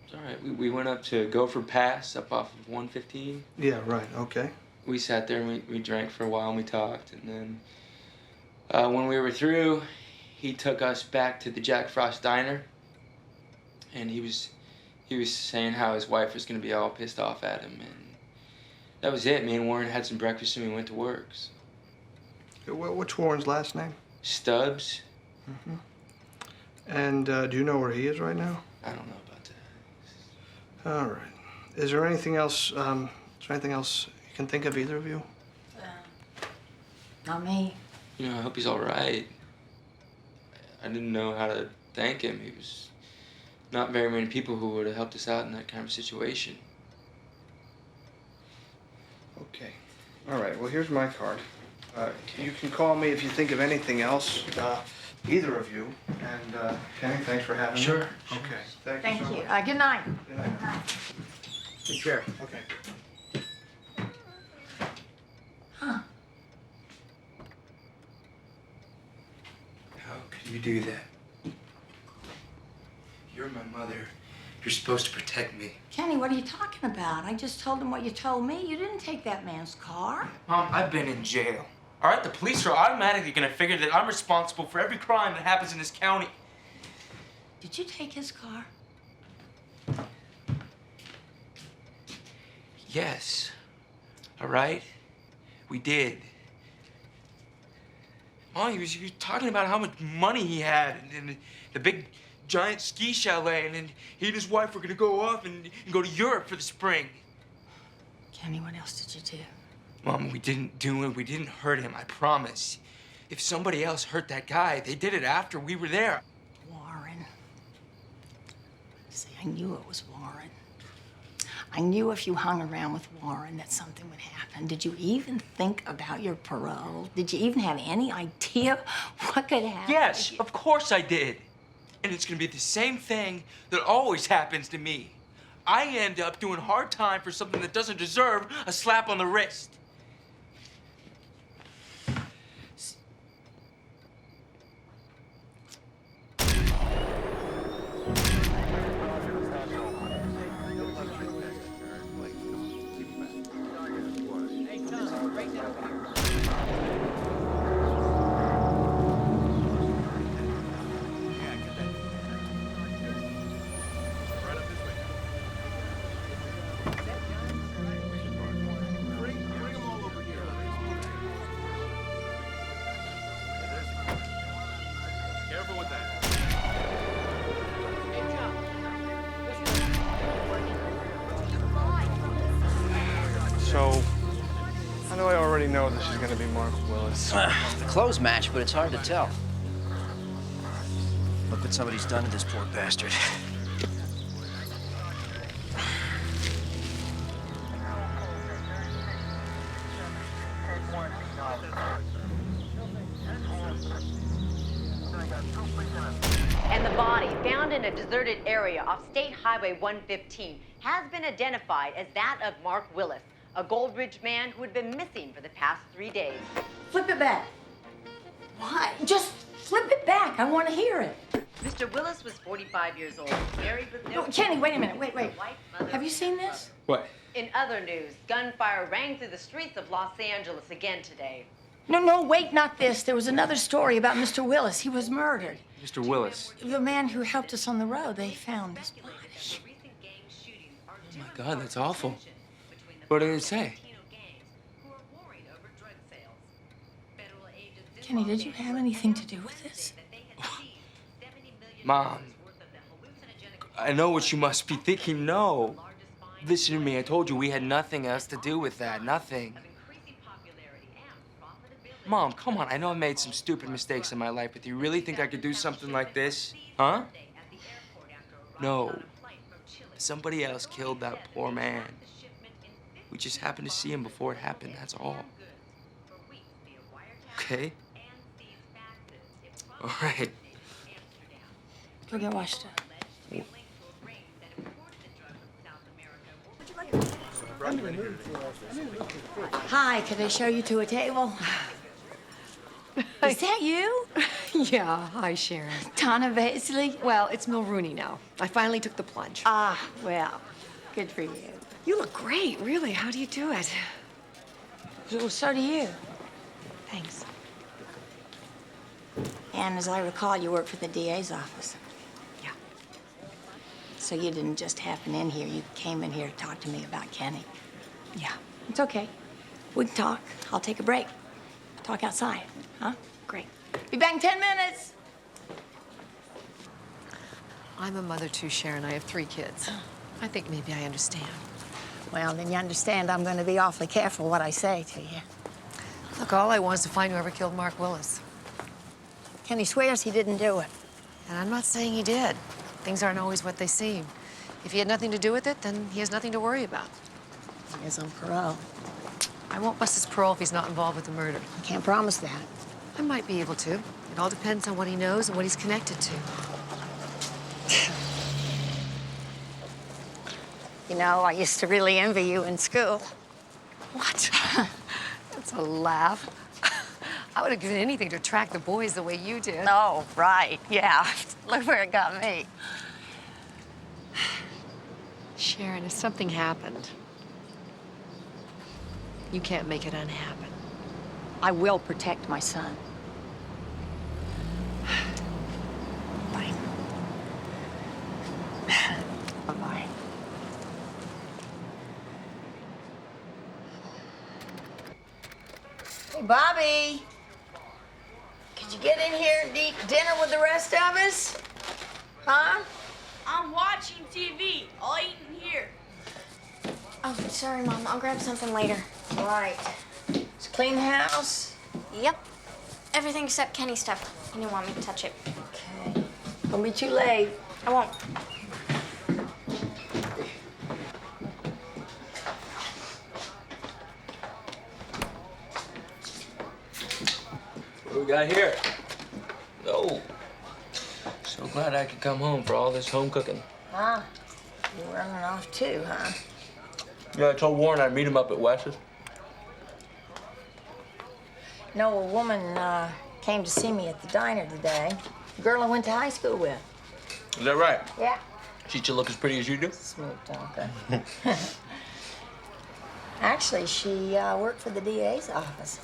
[SPEAKER 4] It's all right. We went up to Gopher Pass up off of 115.
[SPEAKER 14] Yeah, right. Okay.
[SPEAKER 4] We sat there and we drank for a while and we talked. And then when we were through, he took us back to the Jack Frost Diner. And he was saying how his wife was going to be all pissed off at him. And that was it. Me and Warren had some breakfast and we went to work. So.
[SPEAKER 14] What's Warren's last name?
[SPEAKER 4] Stubbs.
[SPEAKER 14] Mm-hmm. And do you know where he is right now?
[SPEAKER 4] I don't know about that.
[SPEAKER 14] All right. Is there anything else? Is there anything else you can think of, either of you?
[SPEAKER 2] Not me.
[SPEAKER 4] You know, I hope he's all right. I didn't know how to thank him. He was not very many people who would have helped us out in that kind of situation.
[SPEAKER 14] Okay. All right. Well, here's my card. You can call me if you think of anything else, either of you. And Kenny, thanks for having me.
[SPEAKER 4] Sure.
[SPEAKER 14] Okay.
[SPEAKER 2] Thank
[SPEAKER 14] so
[SPEAKER 2] you.
[SPEAKER 14] much.
[SPEAKER 2] Good night.
[SPEAKER 14] Good night.
[SPEAKER 11] Take care.
[SPEAKER 14] Okay.
[SPEAKER 2] Huh.
[SPEAKER 4] How could you do that? You're my mother. You're supposed to protect me.
[SPEAKER 2] Kenny, what are you talking about? I just told him what you told me. You didn't take that man's car.
[SPEAKER 4] Mom, I've been in jail. All right, the police are automatically gonna figure that I'm responsible for every crime that happens in this county.
[SPEAKER 2] Did you take his car?
[SPEAKER 4] Yes. All right? We did. Mom, he was talking about how much money he had and the big giant ski chalet, and then he and his wife were gonna go off and go to Europe for the spring.
[SPEAKER 2] Kenny, what else did you do?
[SPEAKER 4] Mom, we didn't do it. We didn't hurt him, I promise. If somebody else hurt that guy, they did it after we were there.
[SPEAKER 2] Warren. See, I knew it was Warren. I knew if you hung around with Warren that something would happen. Did you even think about your parole? Did you even have any idea what could happen?
[SPEAKER 4] Yes, of course I did. And it's gonna be the same thing that always happens to me. I end up doing hard time for something that doesn't deserve a slap on the wrist.
[SPEAKER 14] So, how do I already know this is going to be Mark Willis?
[SPEAKER 17] The clothes match, but it's hard to tell. Look what somebody's done to this poor bastard.
[SPEAKER 18] And the body, found in a deserted area off State Highway 115, has been identified as that of Mark Willis, a Gold Ridge man who had been missing for the past 3 days.
[SPEAKER 2] Flip it back. Why? Just flip it back. I want to hear it.
[SPEAKER 18] Mr. Willis was 45 years old, married with no...
[SPEAKER 2] Kenny, wait a minute. Wait.
[SPEAKER 18] Wife, mother,
[SPEAKER 2] Have you seen this?
[SPEAKER 4] What?
[SPEAKER 18] In other news, gunfire rang through the streets of Los Angeles again today.
[SPEAKER 2] No, wait, not this. There was another story about Mr. Willis. He was murdered.
[SPEAKER 4] Mr. Willis.
[SPEAKER 2] The man who helped us on the road, they found his body.
[SPEAKER 4] Oh my God, that's awful. What did it say?
[SPEAKER 2] Kenny, did you have anything to do with this?
[SPEAKER 4] Mom, I know what you must be thinking. No. Listen to me. I told you we had nothing else to do with that. Nothing. Mom, come on. I know I made some stupid mistakes in my life, but do you really think I could do something like this? Huh? No. Somebody else killed that poor man. We just happened to see him before it happened, that's all. Okay? All right.
[SPEAKER 2] Go get washed up. Hi, could I show you to a table? Is that you?
[SPEAKER 19] Yeah, hi, Sharon.
[SPEAKER 2] Donna Baisley?
[SPEAKER 19] Well, it's Mulrooney now. I finally took the plunge.
[SPEAKER 2] Ah, well, good for you.
[SPEAKER 19] You look great, really. How do you do it?
[SPEAKER 2] Well, so do you.
[SPEAKER 19] Thanks.
[SPEAKER 2] And as I recall, you work for the DA's office.
[SPEAKER 19] Yeah.
[SPEAKER 2] So you didn't just happen in here. You came in here to talk to me about Kenny.
[SPEAKER 19] Yeah.
[SPEAKER 2] It's okay. We can talk. I'll take a break. Talk outside, huh?
[SPEAKER 19] Great.
[SPEAKER 2] Be back in 10 minutes.
[SPEAKER 19] I'm a mother too, Sharon. I have 3 kids. I think maybe I understand.
[SPEAKER 2] Well, then you understand I'm going to be awfully careful what I say to you.
[SPEAKER 19] Look, all I want is to find whoever killed Mark Willis.
[SPEAKER 2] Kenny swears he didn't do it.
[SPEAKER 19] And I'm not saying he did. Things aren't always what they seem. If he had nothing to do with it, then he has nothing to worry about.
[SPEAKER 2] He is on parole.
[SPEAKER 19] I won't bust his parole if he's not involved with the murder.
[SPEAKER 2] I can't promise that.
[SPEAKER 19] I might be able to. It all depends on what he knows and what he's connected to.
[SPEAKER 2] You know, I used to really envy you in school.
[SPEAKER 19] What? That's a laugh. I would have given anything to attract the boys the way you did.
[SPEAKER 2] Oh, right, yeah. Look where it got me.
[SPEAKER 19] Sharon, if something happened, you can't make it unhappen.
[SPEAKER 2] I will protect my son. Bye. Bye-bye. Hey, Bobby. Could you get in here and eat dinner with the rest of us? Huh?
[SPEAKER 5] I'm watching TV. I'll eat in here.
[SPEAKER 3] Oh, sorry, Mom. I'll grab something later.
[SPEAKER 2] All right. It's a clean house?
[SPEAKER 3] Yep. Everything except Kenny's stuff. You don't want me to touch it.
[SPEAKER 2] Okay. Don't be too late.
[SPEAKER 3] I won't.
[SPEAKER 4] What do we got here? Oh. So glad I could come home for all this home cooking.
[SPEAKER 2] Huh? You're running off too, huh?
[SPEAKER 4] Yeah, I told Warren I'd meet him up at Wes's.
[SPEAKER 2] No, a woman came to see me at the diner today. A girl I went to high school with.
[SPEAKER 4] Is that right?
[SPEAKER 2] Yeah.
[SPEAKER 4] She still look as pretty as you do?
[SPEAKER 2] Smooth talker. Actually, she worked for the DA's office.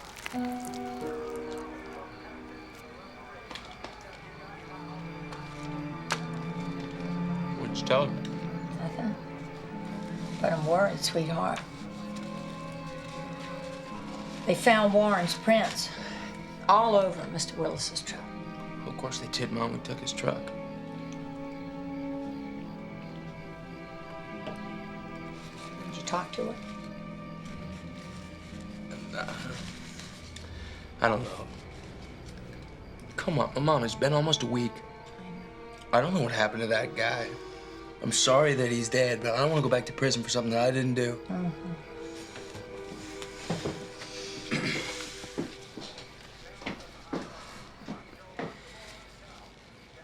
[SPEAKER 4] What'd you tell her?
[SPEAKER 2] Nothing. But I'm worried, sweetheart. They found Warren's prints all over Mr. Willis's truck.
[SPEAKER 4] Well, of course they did, Mom. We took his truck.
[SPEAKER 2] Did you talk to her?
[SPEAKER 4] I don't know. Come on, Mom, it's been almost a week. I don't know what happened to that guy. I'm sorry that he's dead, but I don't want to go back to prison for something that I didn't do.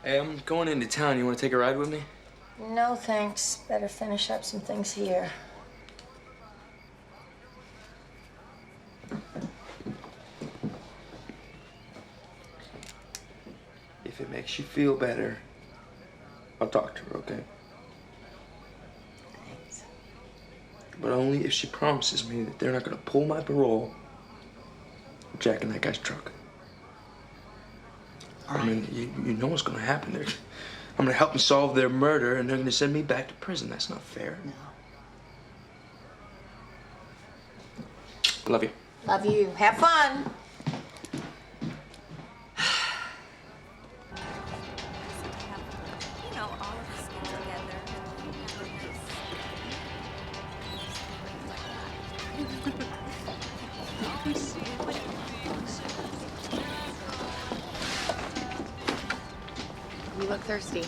[SPEAKER 4] Hey, I'm going into town. You want to take a ride with me?
[SPEAKER 2] No, thanks. Better finish up some things here.
[SPEAKER 4] If it makes you feel better, I'll talk to her, okay?
[SPEAKER 2] Thanks.
[SPEAKER 4] But only if she promises me that they're not gonna pull my parole for jacking that guy's truck. I mean, you know what's gonna happen. I'm gonna help them solve their murder, and they're gonna send me back to prison. That's not fair.
[SPEAKER 2] No.
[SPEAKER 4] Love you.
[SPEAKER 2] Love you. Have fun.
[SPEAKER 16] You look thirsty.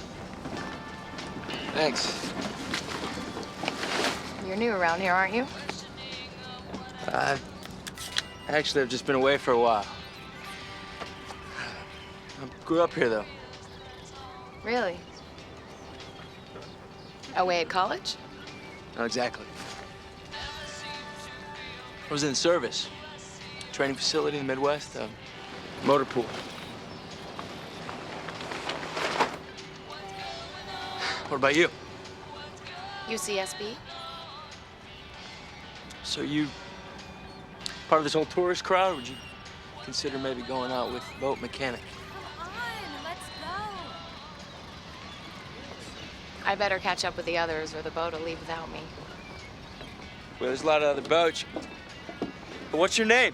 [SPEAKER 4] Thanks.
[SPEAKER 16] You're new around here, aren't you?
[SPEAKER 4] Actually, I've just been away for a while. I grew up here, though.
[SPEAKER 16] Really? Away at college?
[SPEAKER 4] Not exactly. I was in service. Training facility in the Midwest, motor pool. What about you?
[SPEAKER 16] UCSB?
[SPEAKER 4] So you part of this whole tourist crowd, or would you consider maybe going out with a boat mechanic?
[SPEAKER 16] I better catch up with the others or the boat will leave without me.
[SPEAKER 4] Well, there's a lot of other boats. But what's your name?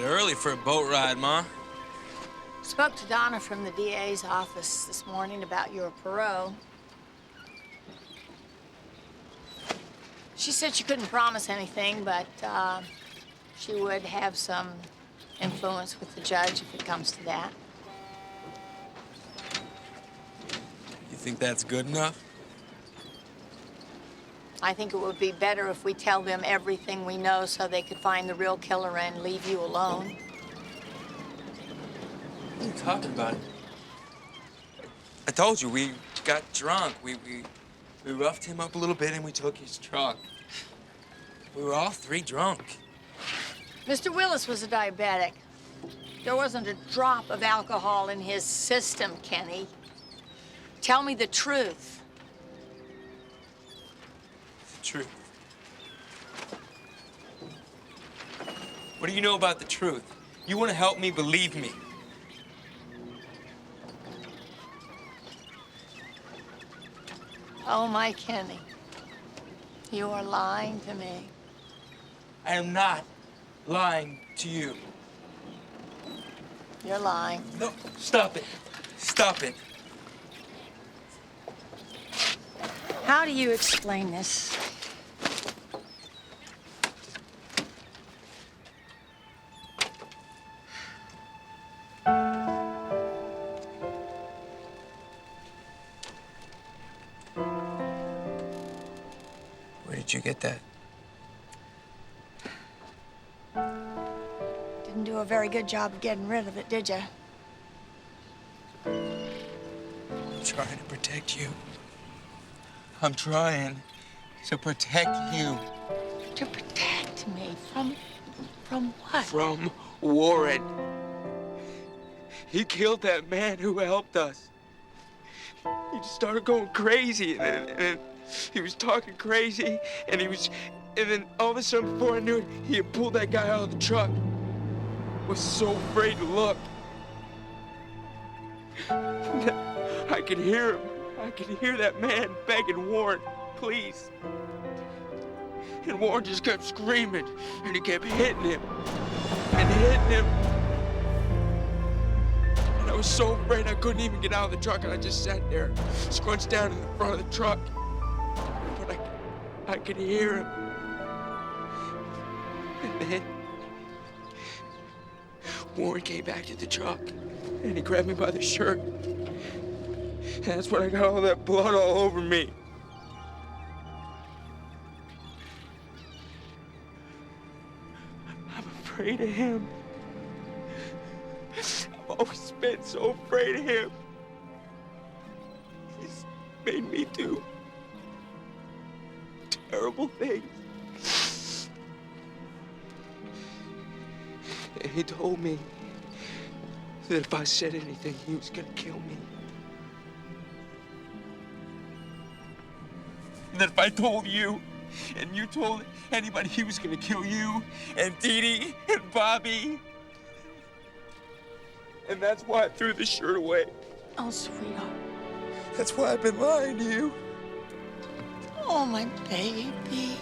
[SPEAKER 4] Early for a boat ride, Ma.
[SPEAKER 2] Spoke to Donna from the DA's office this morning about your parole. She said she couldn't promise anything, but she would have some influence with the judge if it comes to that.
[SPEAKER 4] You think that's good enough?
[SPEAKER 2] I think it would be better if we tell them everything we know so they could find the real killer and leave you alone.
[SPEAKER 4] What are you talking about? I told you, we got drunk. We roughed him up a little bit and we took his truck. We were all three drunk.
[SPEAKER 2] Mr. Willis was a diabetic. There wasn't a drop of alcohol in his system, Kenny. Tell me the truth.
[SPEAKER 4] Truth. What do you know about the truth? You want to help me believe me?
[SPEAKER 2] Oh, my Kenny. You are lying to me.
[SPEAKER 4] I am not lying to you.
[SPEAKER 2] You're lying.
[SPEAKER 4] No, stop it. Stop it.
[SPEAKER 2] How do you explain this?
[SPEAKER 4] Where did you get that?
[SPEAKER 2] Didn't do a very good job of getting rid of it, did you?
[SPEAKER 4] I'm trying to protect you. I'm trying to protect you.
[SPEAKER 2] To protect me from what?
[SPEAKER 4] From Warren. He killed that man who helped us. He just started going crazy, and he was talking crazy, and then all of a sudden, before I knew it, he had pulled that guy out of the truck. I was so afraid to look. I could hear him. I could hear that man begging Warren, please. And Warren just kept screaming, and he kept hitting him, and hitting him. And I was so afraid I couldn't even get out of the truck, and I just sat there, scrunched down in the front of the truck. But I could hear him. And then Warren came back to the truck, and he grabbed me by the shirt. And that's when I got all that blood all over me. afraid of him. I've always been so afraid of him. He's made me do terrible things. He told me that if I said anything, he was gonna kill me. And that if I told you, and you told anybody, he was gonna kill you, and Dee Dee, and Bobby. And that's why I threw the shirt away.
[SPEAKER 2] Oh, sweetheart.
[SPEAKER 4] That's why I've been lying to you.
[SPEAKER 2] Oh, my baby.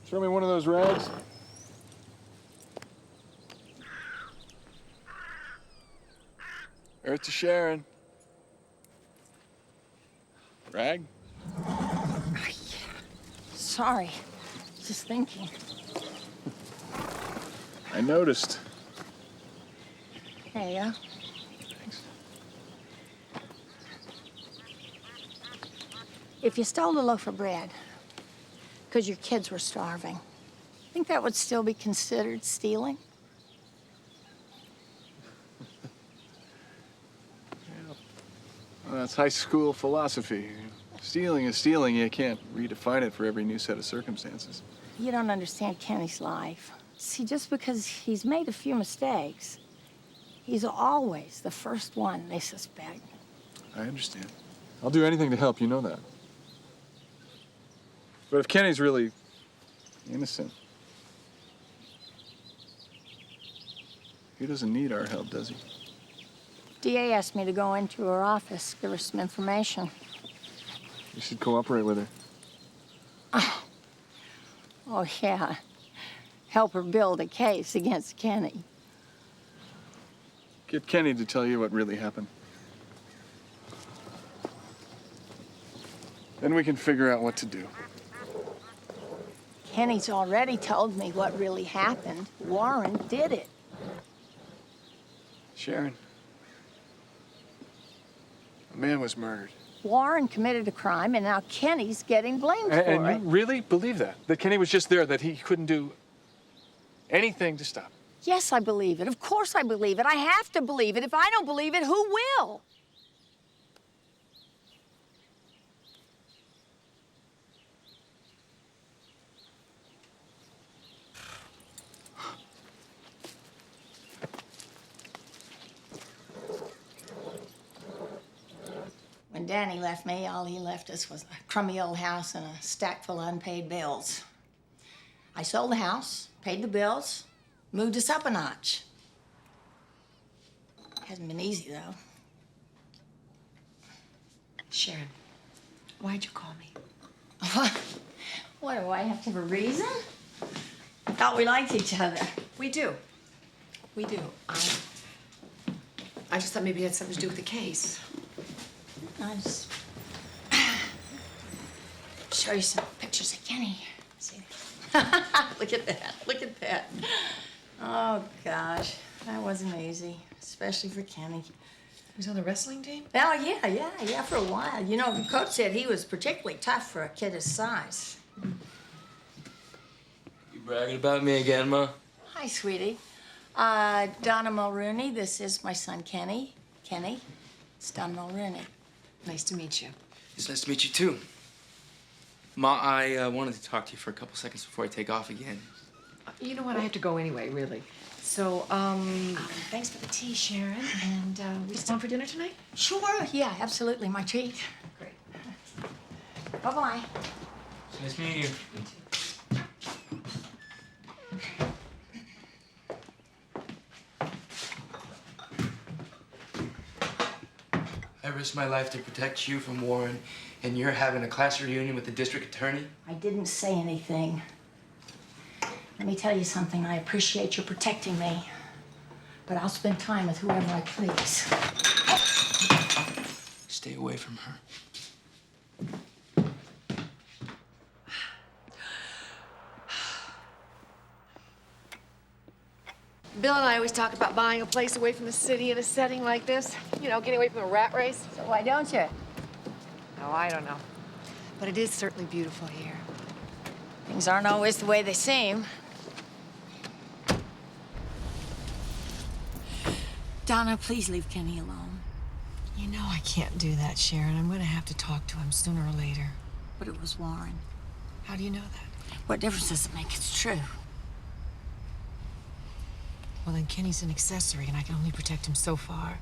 [SPEAKER 1] Throw me one of those rags. Earth to Sharon. Rag?
[SPEAKER 2] Sorry. Just thinking.
[SPEAKER 1] I noticed.
[SPEAKER 2] There you go.
[SPEAKER 1] Thanks.
[SPEAKER 2] If you stole a loaf of bread because your kids were starving, think that would still be considered stealing?
[SPEAKER 1] Well, that's high school philosophy. Stealing is stealing. You can't redefine it for every new set of circumstances.
[SPEAKER 2] You don't understand Kenny's life. See, just because he's made a few mistakes, he's always the first one they suspect.
[SPEAKER 1] I understand. I'll do anything to help, you know that. But if Kenny's really innocent, he doesn't need our help, does he?
[SPEAKER 2] DA asked me to go into her office, give her some information.
[SPEAKER 1] You should cooperate with her.
[SPEAKER 2] Oh, yeah. Help her build a case against Kenny.
[SPEAKER 1] Get Kenny to tell you what really happened. Then we can figure out what to do.
[SPEAKER 2] Kenny's already told me what really happened. Warren did it.
[SPEAKER 1] Sharon, a man was murdered.
[SPEAKER 2] Warren committed a crime, and now Kenny's getting blamed for it.
[SPEAKER 1] And you really believe that? That Kenny was just there, that he couldn't do anything to stop it?
[SPEAKER 2] Yes, I believe it. Of course I believe it. I have to believe it. If I don't believe it, who will? When Danny left me, all he left us was a crummy old house and a stack full of unpaid bills. I sold the house, paid the bills, moved us up a notch. Hasn't been easy, though.
[SPEAKER 19] Sharon, why'd you call me?
[SPEAKER 2] What, do I have to have a reason? I thought we liked each other.
[SPEAKER 19] We do. We do. I just thought maybe it had something to do with the case.
[SPEAKER 2] I just show you some pictures of Kenny. See? Look at that. Look at that. Oh, gosh. That wasn't easy, especially for Kenny.
[SPEAKER 19] He was on the wrestling team?
[SPEAKER 2] Oh, yeah, for a while. You know, the coach said he was particularly tough for a kid his size.
[SPEAKER 4] You bragging about me again, Ma?
[SPEAKER 2] Hi, sweetie. Donna Mulrooney. This is my son, Kenny. Kenny, it's Donna Mulrooney.
[SPEAKER 19] Nice to meet you.
[SPEAKER 15] It's nice to meet you, too. Ma, I wanted to talk to you for a couple seconds before I take off again.
[SPEAKER 19] You know what? I have to go anyway, really. So, thanks for the tea, Sharon. And we just on for dinner tonight?
[SPEAKER 2] Sure, yeah, absolutely. My treat.
[SPEAKER 19] Great.
[SPEAKER 2] Bye-bye.
[SPEAKER 4] Nice meeting you.
[SPEAKER 15] I risked my life to protect you from Warren, and you're having a class reunion with the district attorney?
[SPEAKER 2] I didn't say anything. Let me tell you something. I appreciate your protecting me. but I'll spend time with whoever I please.
[SPEAKER 15] Stay away from her.
[SPEAKER 19] Bill and I always talk about buying a place away from the city in a setting like this. You know, getting away from the rat race.
[SPEAKER 2] So why don't you?
[SPEAKER 19] Oh, I don't know. But it is certainly beautiful here.
[SPEAKER 2] Things aren't always the way they seem. Donna, please leave Kenny alone.
[SPEAKER 19] You know I can't do that, Sharon. I'm gonna have to talk to him sooner or later.
[SPEAKER 2] But it was Warren.
[SPEAKER 19] How do you know that?
[SPEAKER 2] What difference does it make? It's true.
[SPEAKER 19] Well, then Kenny's an accessory, and I can only protect him so far.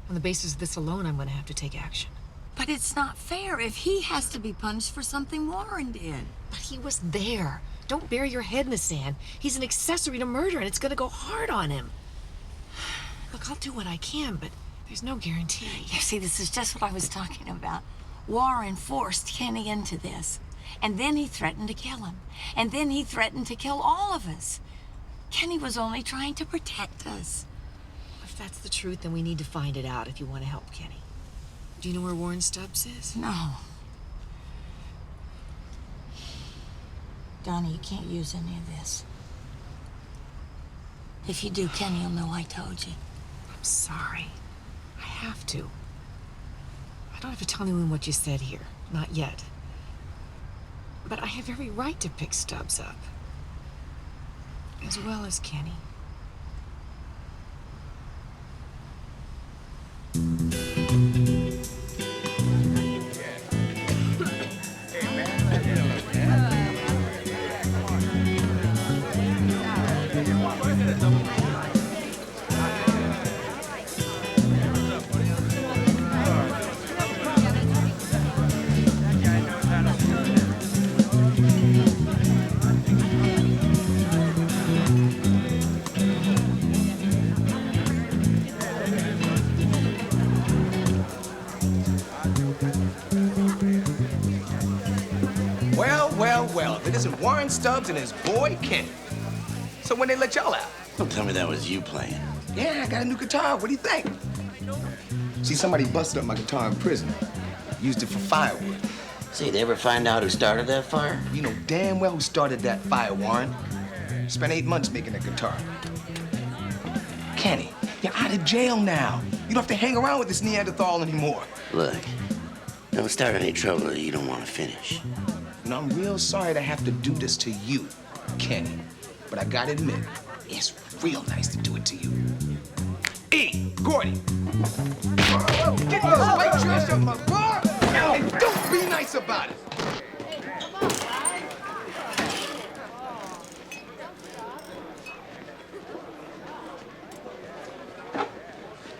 [SPEAKER 19] On the basis of this alone, I'm gonna have to take action.
[SPEAKER 2] But it's not fair if he has to be punished for something Warren did.
[SPEAKER 19] But he was there. Don't bury your head in the sand. He's an accessory to murder, and it's gonna go hard on him. Look, I'll do what I can, but there's no guarantee.
[SPEAKER 2] You see, this is just what I was talking about. Warren forced Kenny into this. And then he threatened to kill him. And then he threatened to kill all of us. Kenny was only trying to protect us.
[SPEAKER 19] If that's the truth, then we need to find it out if you want to help Kenny. Do you know where Warren Stubbs is?
[SPEAKER 2] No. Donna, you can't use any of this. If you do, Kenny will know I told you.
[SPEAKER 19] I'm sorry. I have to. I don't have to tell anyone what you said here. Not yet. But I have every right to pick Stubbs up. As well as Kenny.
[SPEAKER 15] Well, if it isn't Warren Stubbs and his boy, Kenny. So when they let y'all out?
[SPEAKER 10] Don't tell me that was you playing.
[SPEAKER 15] Yeah, I got a new guitar. What do you think? See, somebody busted up my guitar in prison. Used it for firewood.
[SPEAKER 10] See, they ever find out who started that fire?
[SPEAKER 15] You know damn well who started that fire, Warren. Spent 8 months making that guitar. Kenny, you're out of jail now. You don't have to hang around with this Neanderthal anymore.
[SPEAKER 10] Look, don't start any trouble that you don't want to finish.
[SPEAKER 15] And I'm real sorry to have to do this to you, Kenny. But I gotta admit, it's real nice to do it to you. E, Gordy. Get this white trash off my bar, and don't be nice about it.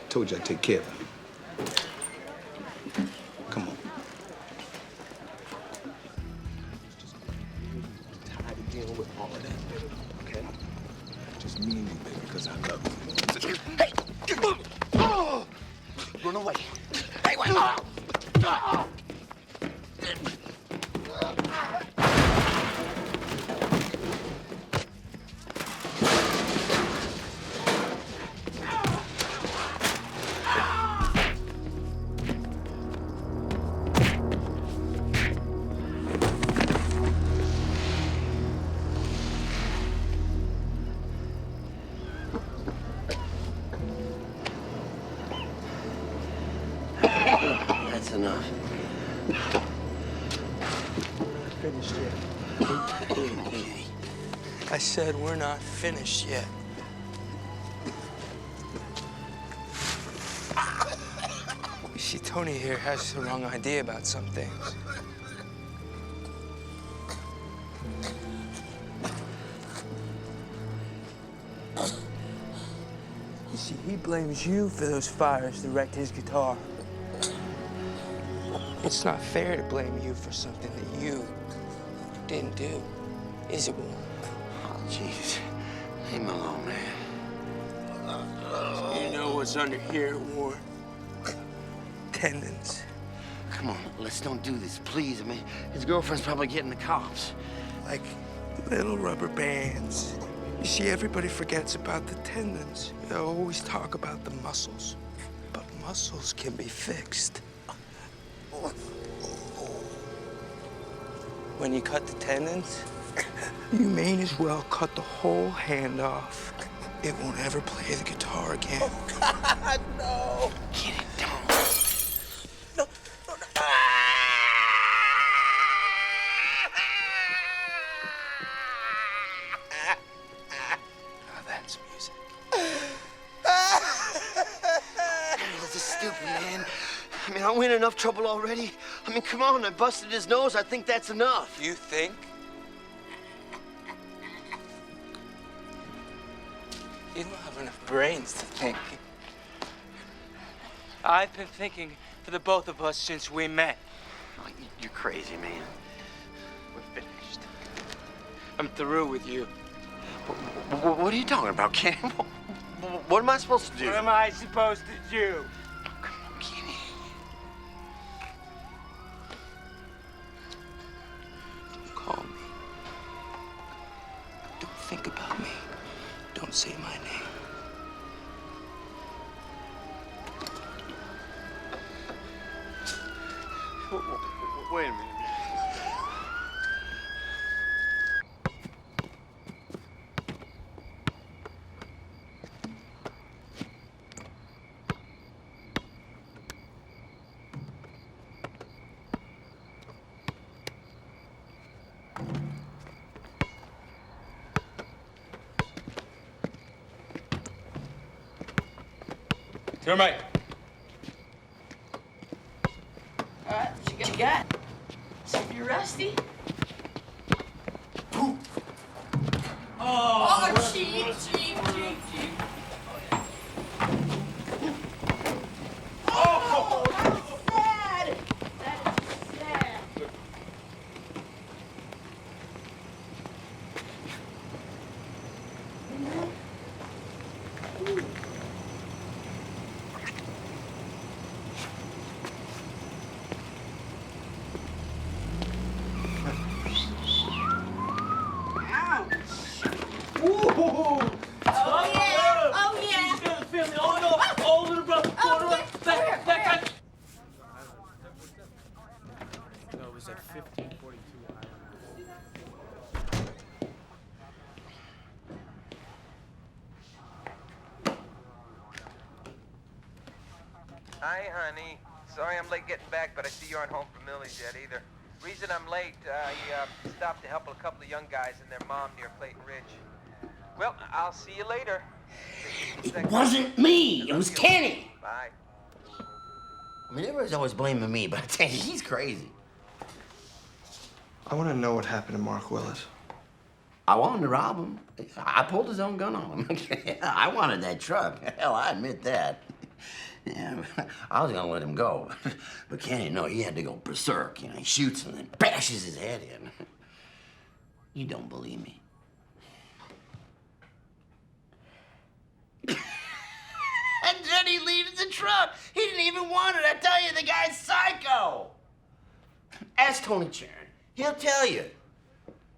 [SPEAKER 15] Told you I'd take care of him. Come on. Tired of dealing with all of that, baby, okay? Just me and you, baby, because I love you. Hey! Get moving! Oh! Run away. Hey, wait! Oh! Oh!
[SPEAKER 10] That's enough.
[SPEAKER 15] Finished yet. I said we're not finished yet. You see, Tony here has the wrong idea about some things. You see, he blames you for those fires that wrecked his guitar. It's not fair to blame you for something that you didn't do, is it, Warren?
[SPEAKER 10] Oh, jeez. Leave him alone, man.
[SPEAKER 15] You know what's under here, Warren? Tendons.
[SPEAKER 10] Come on, let's don't do this, please. I mean, his girlfriend's probably getting the cops.
[SPEAKER 15] Like little rubber bands. You see, everybody forgets about the tendons. They always talk about the muscles. But muscles can be fixed. When you cut the tendons, you may as well cut the whole hand off. It won't ever play the guitar again.
[SPEAKER 10] Oh, God, no.
[SPEAKER 15] Get it down.
[SPEAKER 10] No, no, no. Ah!
[SPEAKER 15] Now that's music.
[SPEAKER 10] This is stupid, man. I mean, aren't we in enough trouble already? I mean, come on, I busted his nose. I think that's enough.
[SPEAKER 15] You think? You don't have enough brains to think. I've been thinking for the both of us since we met.
[SPEAKER 10] Oh, you're crazy, man.
[SPEAKER 15] We're finished. I'm through with you.
[SPEAKER 10] What are you talking about, Ken? What am I supposed to do?
[SPEAKER 15] What am I supposed to do?
[SPEAKER 10] Kenny.
[SPEAKER 15] Don't call me. Don't think about me. Don't say my name.
[SPEAKER 10] Wait a minute.
[SPEAKER 15] Turn right.
[SPEAKER 5] All right, what you got? Something rusty? Oh, cheap. Oh, that's sad. That is sad.
[SPEAKER 12] Hi, honey. Sorry I'm late getting back, but I see you aren't home from Millie's yet either. Reason I'm late, I stopped to help a couple of young guys and their mom near Clayton Ridge. Well, I'll see you later.
[SPEAKER 10] It wasn't me. It was Kenny.
[SPEAKER 12] Bye.
[SPEAKER 10] I mean, everybody's always blaming me, but I tell you, he's crazy.
[SPEAKER 14] I want to know what happened to Mark Willis.
[SPEAKER 10] I wanted to rob him. I pulled his own gun on him. I wanted that truck. Hell, I admit that. Yeah, I was gonna let him go. But Kenny, no, he had to go berserk. You know, he shoots and then bashes his head in. You don't believe me? And then he leaves the truck. He didn't even want it. I tell you, the guy's psycho. Ask Tony Charon. He'll tell you.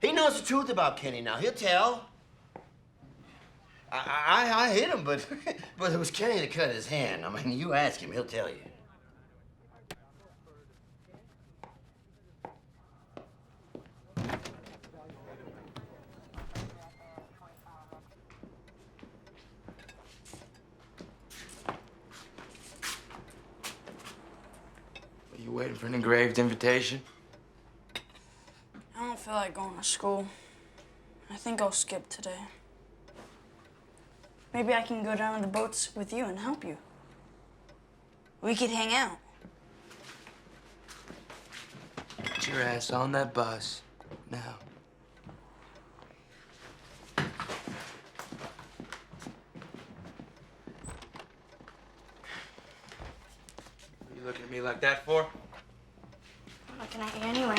[SPEAKER 10] He knows the truth about Kenny now. He'll tell. I hit him, but it was Kenny that cut his hand. I mean, you ask him, he'll tell you.
[SPEAKER 4] Are you waiting for an engraved invitation?
[SPEAKER 5] I don't feel like going to school. I think I'll skip today. Maybe I can go down to the boats with you and help you. We could hang out.
[SPEAKER 4] Get your ass on that bus now. What are you looking at me like that for?
[SPEAKER 3] I'm looking at you anyway.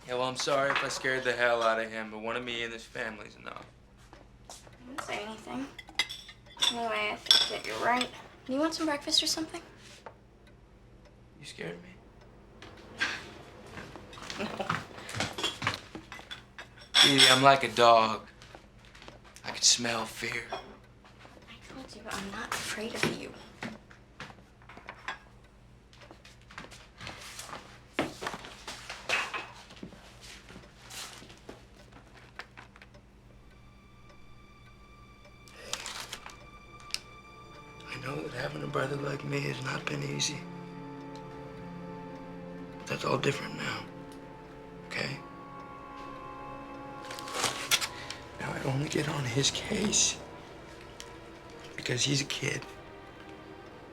[SPEAKER 4] Yeah, well, I'm sorry if I scared the hell out of him, but one of me and this family's enough.
[SPEAKER 3] I didn't say anything. Anyway, I think that you're right. Do you want some breakfast or something?
[SPEAKER 4] You scared me?
[SPEAKER 3] No.
[SPEAKER 4] Dee, I'm like a dog.
[SPEAKER 14] smell fear.
[SPEAKER 3] I told you I'm not afraid of you.
[SPEAKER 14] I know that having a brother like me has not been easy. But that's all different now, okay? Now I only get on his case because he's a kid.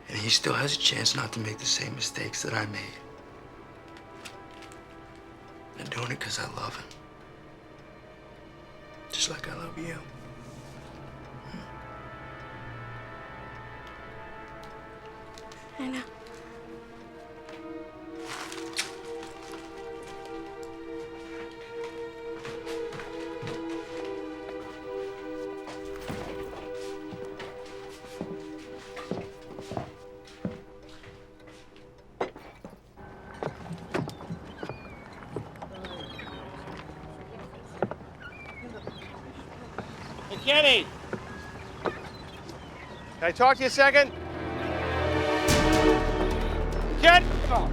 [SPEAKER 14] And he still has a chance not to make the same mistakes that I made. I'm doing it because I love him. Just like I love you.
[SPEAKER 3] I know.
[SPEAKER 12] Hey, Kenny! Can I talk to you a second? Ken! Oh.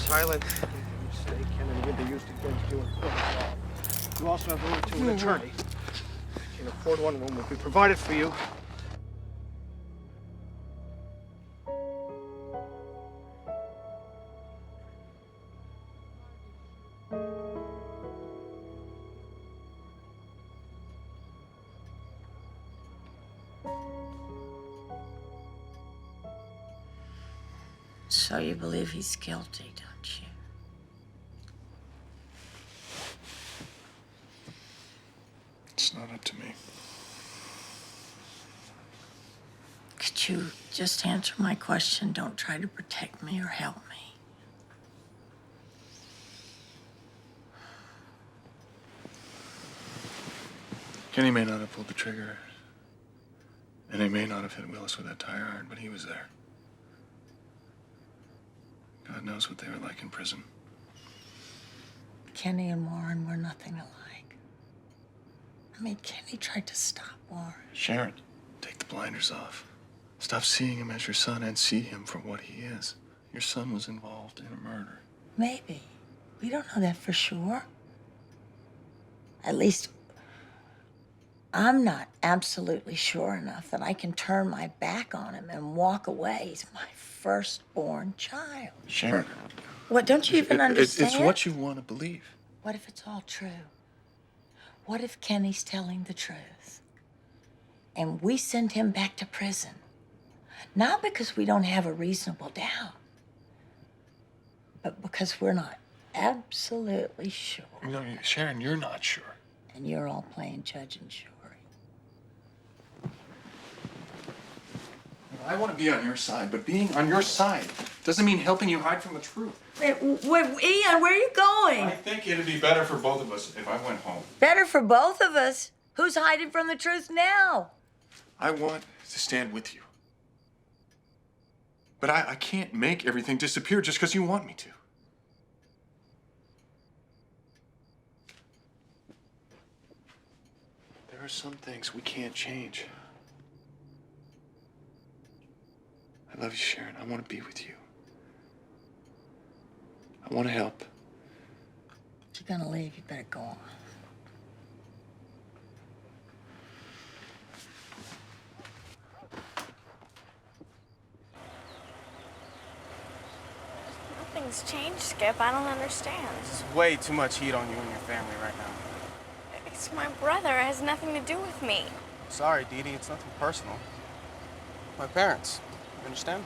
[SPEAKER 20] Silent. Mistake and an used against you in court of law. You also have the right to an attorney. If you can afford one will be provided for you.
[SPEAKER 2] So you believe he's guilty, don't you?
[SPEAKER 1] It's not up to me.
[SPEAKER 2] Could you just answer my question? Don't try to protect me or help me.
[SPEAKER 1] Kenny may not have pulled the trigger, and he may not have hit Willis with that tire iron, but he was there. God knows what they were like in prison.
[SPEAKER 2] Kenny and Warren were nothing alike. I mean, Kenny tried to stop Warren.
[SPEAKER 1] Sharon, take the blinders off. Stop seeing him as your son and see him for what he is. Your son was involved in a murder.
[SPEAKER 2] Maybe. We don't know that for sure. At least, I'm not absolutely sure enough that I can turn my back on him and walk away. He's my firstborn child.
[SPEAKER 1] Sharon.
[SPEAKER 2] What, don't you even understand?
[SPEAKER 1] It's what you want to believe.
[SPEAKER 2] What if it's all true? What if Kenny's telling the truth? And we send him back to prison? Not because we don't have a reasonable doubt, but because we're not absolutely sure.
[SPEAKER 1] No, Sharon, you're not sure.
[SPEAKER 2] And you're all playing judge and jury.
[SPEAKER 1] I want to be on your side, but being on your side doesn't mean helping you hide from the truth.
[SPEAKER 2] Wait, Ian, where are you going?
[SPEAKER 1] I think it'd be better for both of us if I went home.
[SPEAKER 2] Better for both of us? Who's hiding from the truth now?
[SPEAKER 1] I want to stand with you. But I can't make everything disappear just because you want me to. There are some things we can't change. I love you, Sharon. I want to be with you. I want to help.
[SPEAKER 2] If you're gonna leave, you better go on.
[SPEAKER 3] Nothing's changed, Skip. I don't understand.
[SPEAKER 20] There's way too much heat on you and your family right now.
[SPEAKER 3] It's my brother. It has nothing to do with me.
[SPEAKER 20] Sorry, Dee Dee. It's nothing personal. My parents. You understand?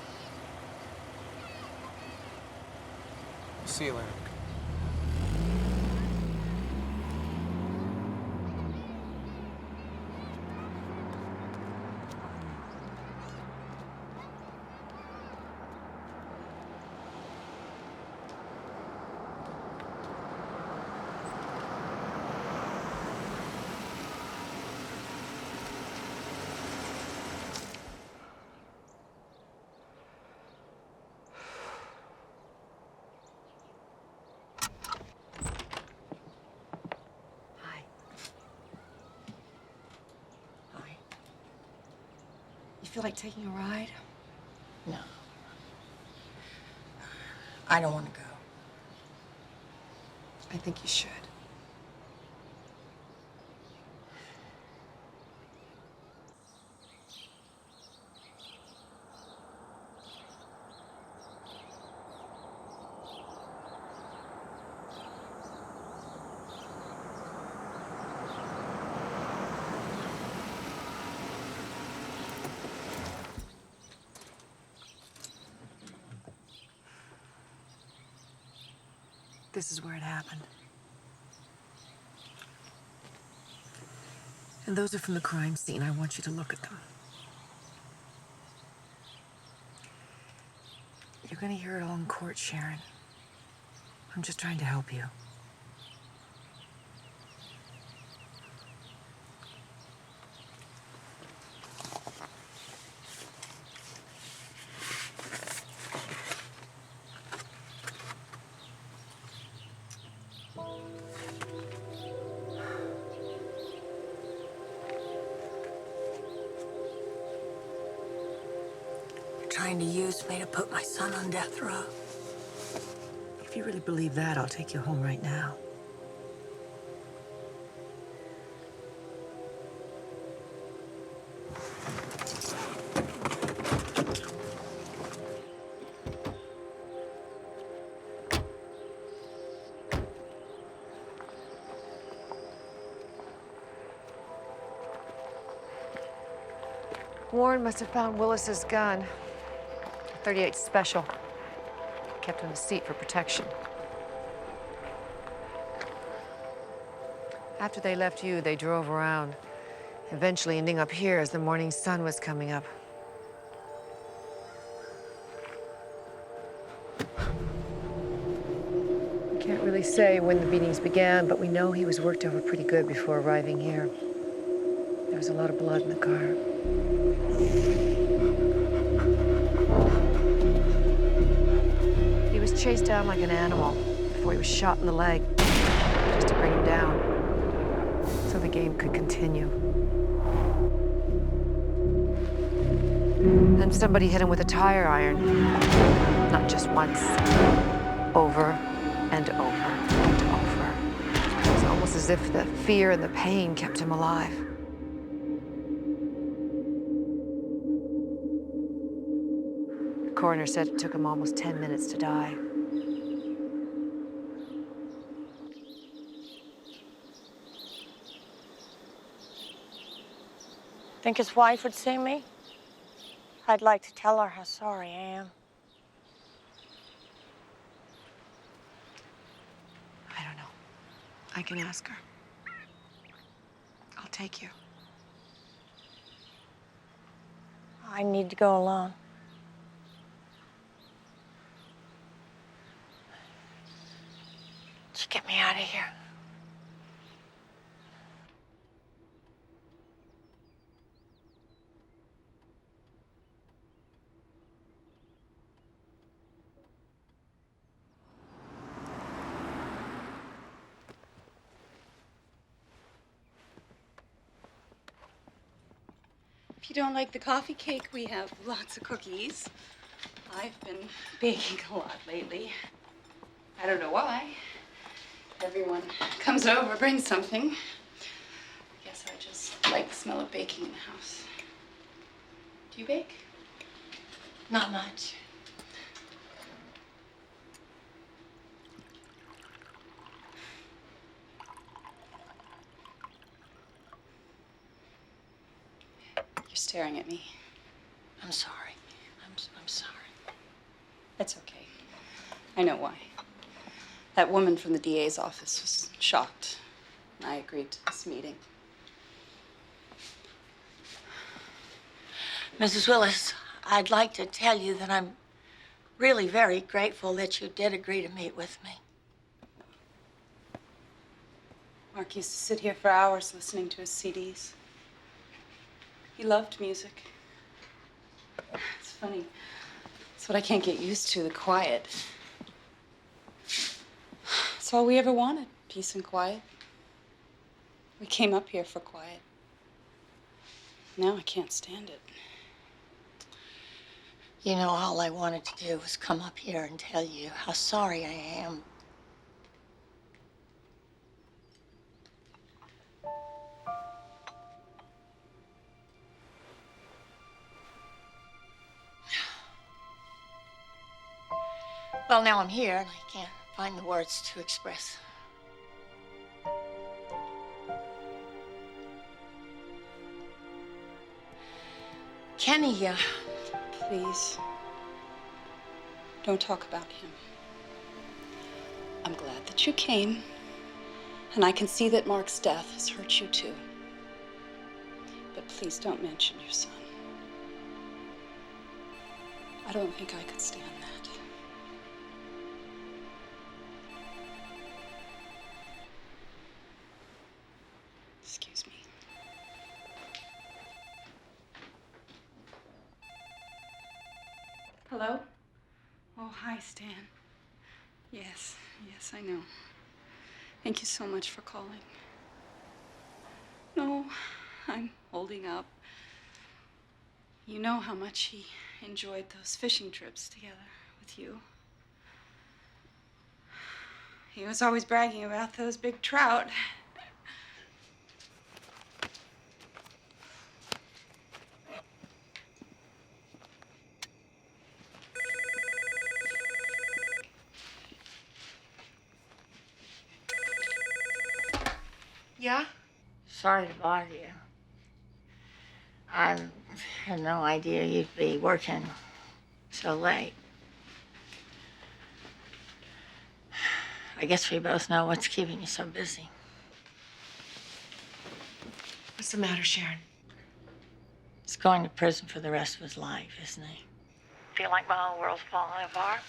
[SPEAKER 20] See you later.
[SPEAKER 19] feel like taking a ride?
[SPEAKER 2] No. I don't want to go.
[SPEAKER 19] I think you should. This is where it happened. And those are from the crime scene. I want you to look at them. You're gonna hear it all in court, Sharon. I'm just trying to help you.
[SPEAKER 2] Trying to use me to put my son on death row.
[SPEAKER 19] If you really believe that, I'll take you home right now.
[SPEAKER 21] Warren must have found Willis's gun. 38 special. Kept in the seat for protection. After they left you, they drove around, eventually ending up here as the morning sun was coming up. We can't really say when the beatings began, but we know he was worked over pretty good before arriving here. There was a lot of blood in the car. He was chased down like an animal before he was shot in the leg, just to bring him down, so the game could continue. Then somebody hit him with a tire iron. Not just once. Over and over and over. It was almost as if the fear and the pain kept him alive. The coroner said it took him almost 10 minutes to die.
[SPEAKER 2] Think his wife would see me? I'd like to tell her how sorry I am.
[SPEAKER 21] I don't know. I can ask her. I'll take you.
[SPEAKER 2] I need to go alone. Just get me out of here.
[SPEAKER 13] If you don't like the coffee cake, we have lots of cookies. I've been baking a lot lately. I don't know why. Everyone comes over, brings something. I guess I just like the smell of baking in the house. Do you bake?
[SPEAKER 2] Not much.
[SPEAKER 13] You're staring at me.
[SPEAKER 2] I'm sorry. I'm sorry.
[SPEAKER 13] It's okay. I know why. That woman from the DA's office was shocked. I agreed to this meeting.
[SPEAKER 2] Mrs. Willis, I'd like to tell you that I'm really very grateful that you did agree to meet with me.
[SPEAKER 13] Mark used to sit here for hours listening to his CDs. He loved music. It's funny. It's what I can't get used to, the quiet. It's all we ever wanted, peace and quiet. We came up here for quiet. Now I can't stand it.
[SPEAKER 2] You know, all I wanted to do was come up here and tell you how sorry I am. Well, now I'm here and I can't find the words to express. Kenny,
[SPEAKER 13] Please, don't talk about him. I'm glad that you came, and I can see that Mark's death has hurt you too. But please don't mention your son. I don't think I could stand that. Excuse me. Hello? Oh, hi, Stan. Yes, I know. Thank you so much for calling. No, I'm holding up. You know how much he enjoyed those fishing trips together with you. He was always bragging about those big trout.
[SPEAKER 2] Yeah? Sorry to bother you. I had no idea you'd be working so late. I guess we both know what's keeping you so busy.
[SPEAKER 19] What's the matter, Sharon?
[SPEAKER 2] He's going to prison for the rest of his life, isn't he? Feel like my whole world's falling apart?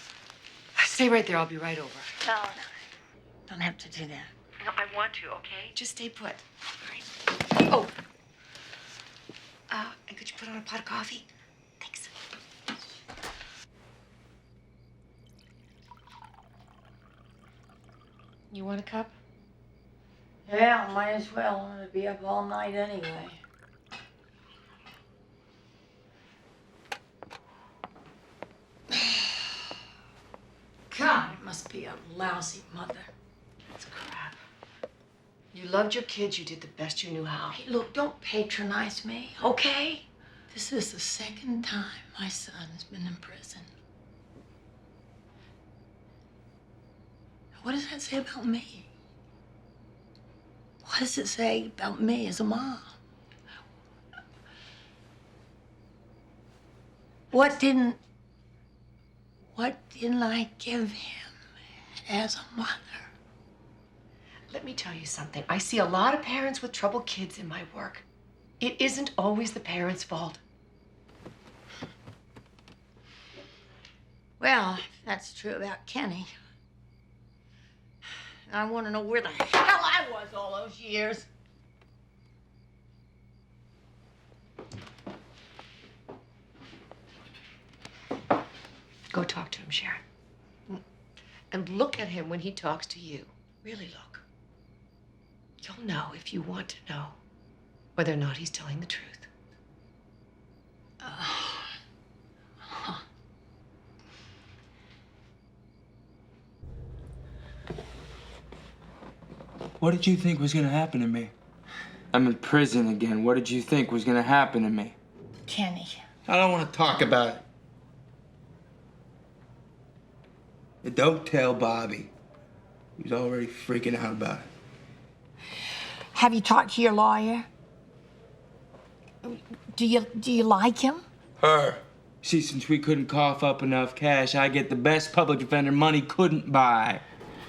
[SPEAKER 19] Stay right there. I'll be right over.
[SPEAKER 2] No. Don't have to do that.
[SPEAKER 19] No, I want to, okay? Just stay put. All right. Oh. And could you put on a pot of coffee? Thanks. You want a cup?
[SPEAKER 2] Yeah, might as well. I'm gonna be up all night anyway. God, it must be a lousy mother.
[SPEAKER 19] It's crap. You loved your kids. You did the best you knew how.
[SPEAKER 2] Hey, look, don't patronize me, okay? This is the second time my son's been in prison. What does that say about me? What does it say about me as a mom? What didn't I give him as a mother?
[SPEAKER 19] Let me tell you something. I see a lot of parents with troubled kids in my work. It isn't always the parents' fault.
[SPEAKER 2] Well, if that's true about Kenny. I want to know where the hell I was all those years.
[SPEAKER 19] Go talk to him, Sharon. And look at him when he talks to you. Really look. You'll know, if you want to know, whether or not he's telling the truth.
[SPEAKER 4] What did you think was gonna happen to me? I'm in prison again. What did you think was gonna happen to me?
[SPEAKER 2] Kenny.
[SPEAKER 4] I don't want to talk about it. And don't tell Bobby. He's already freaking out about it.
[SPEAKER 2] Have you talked to your lawyer? Do you like him?
[SPEAKER 4] Her. See, since we couldn't cough up enough cash, I get the best public defender money couldn't buy.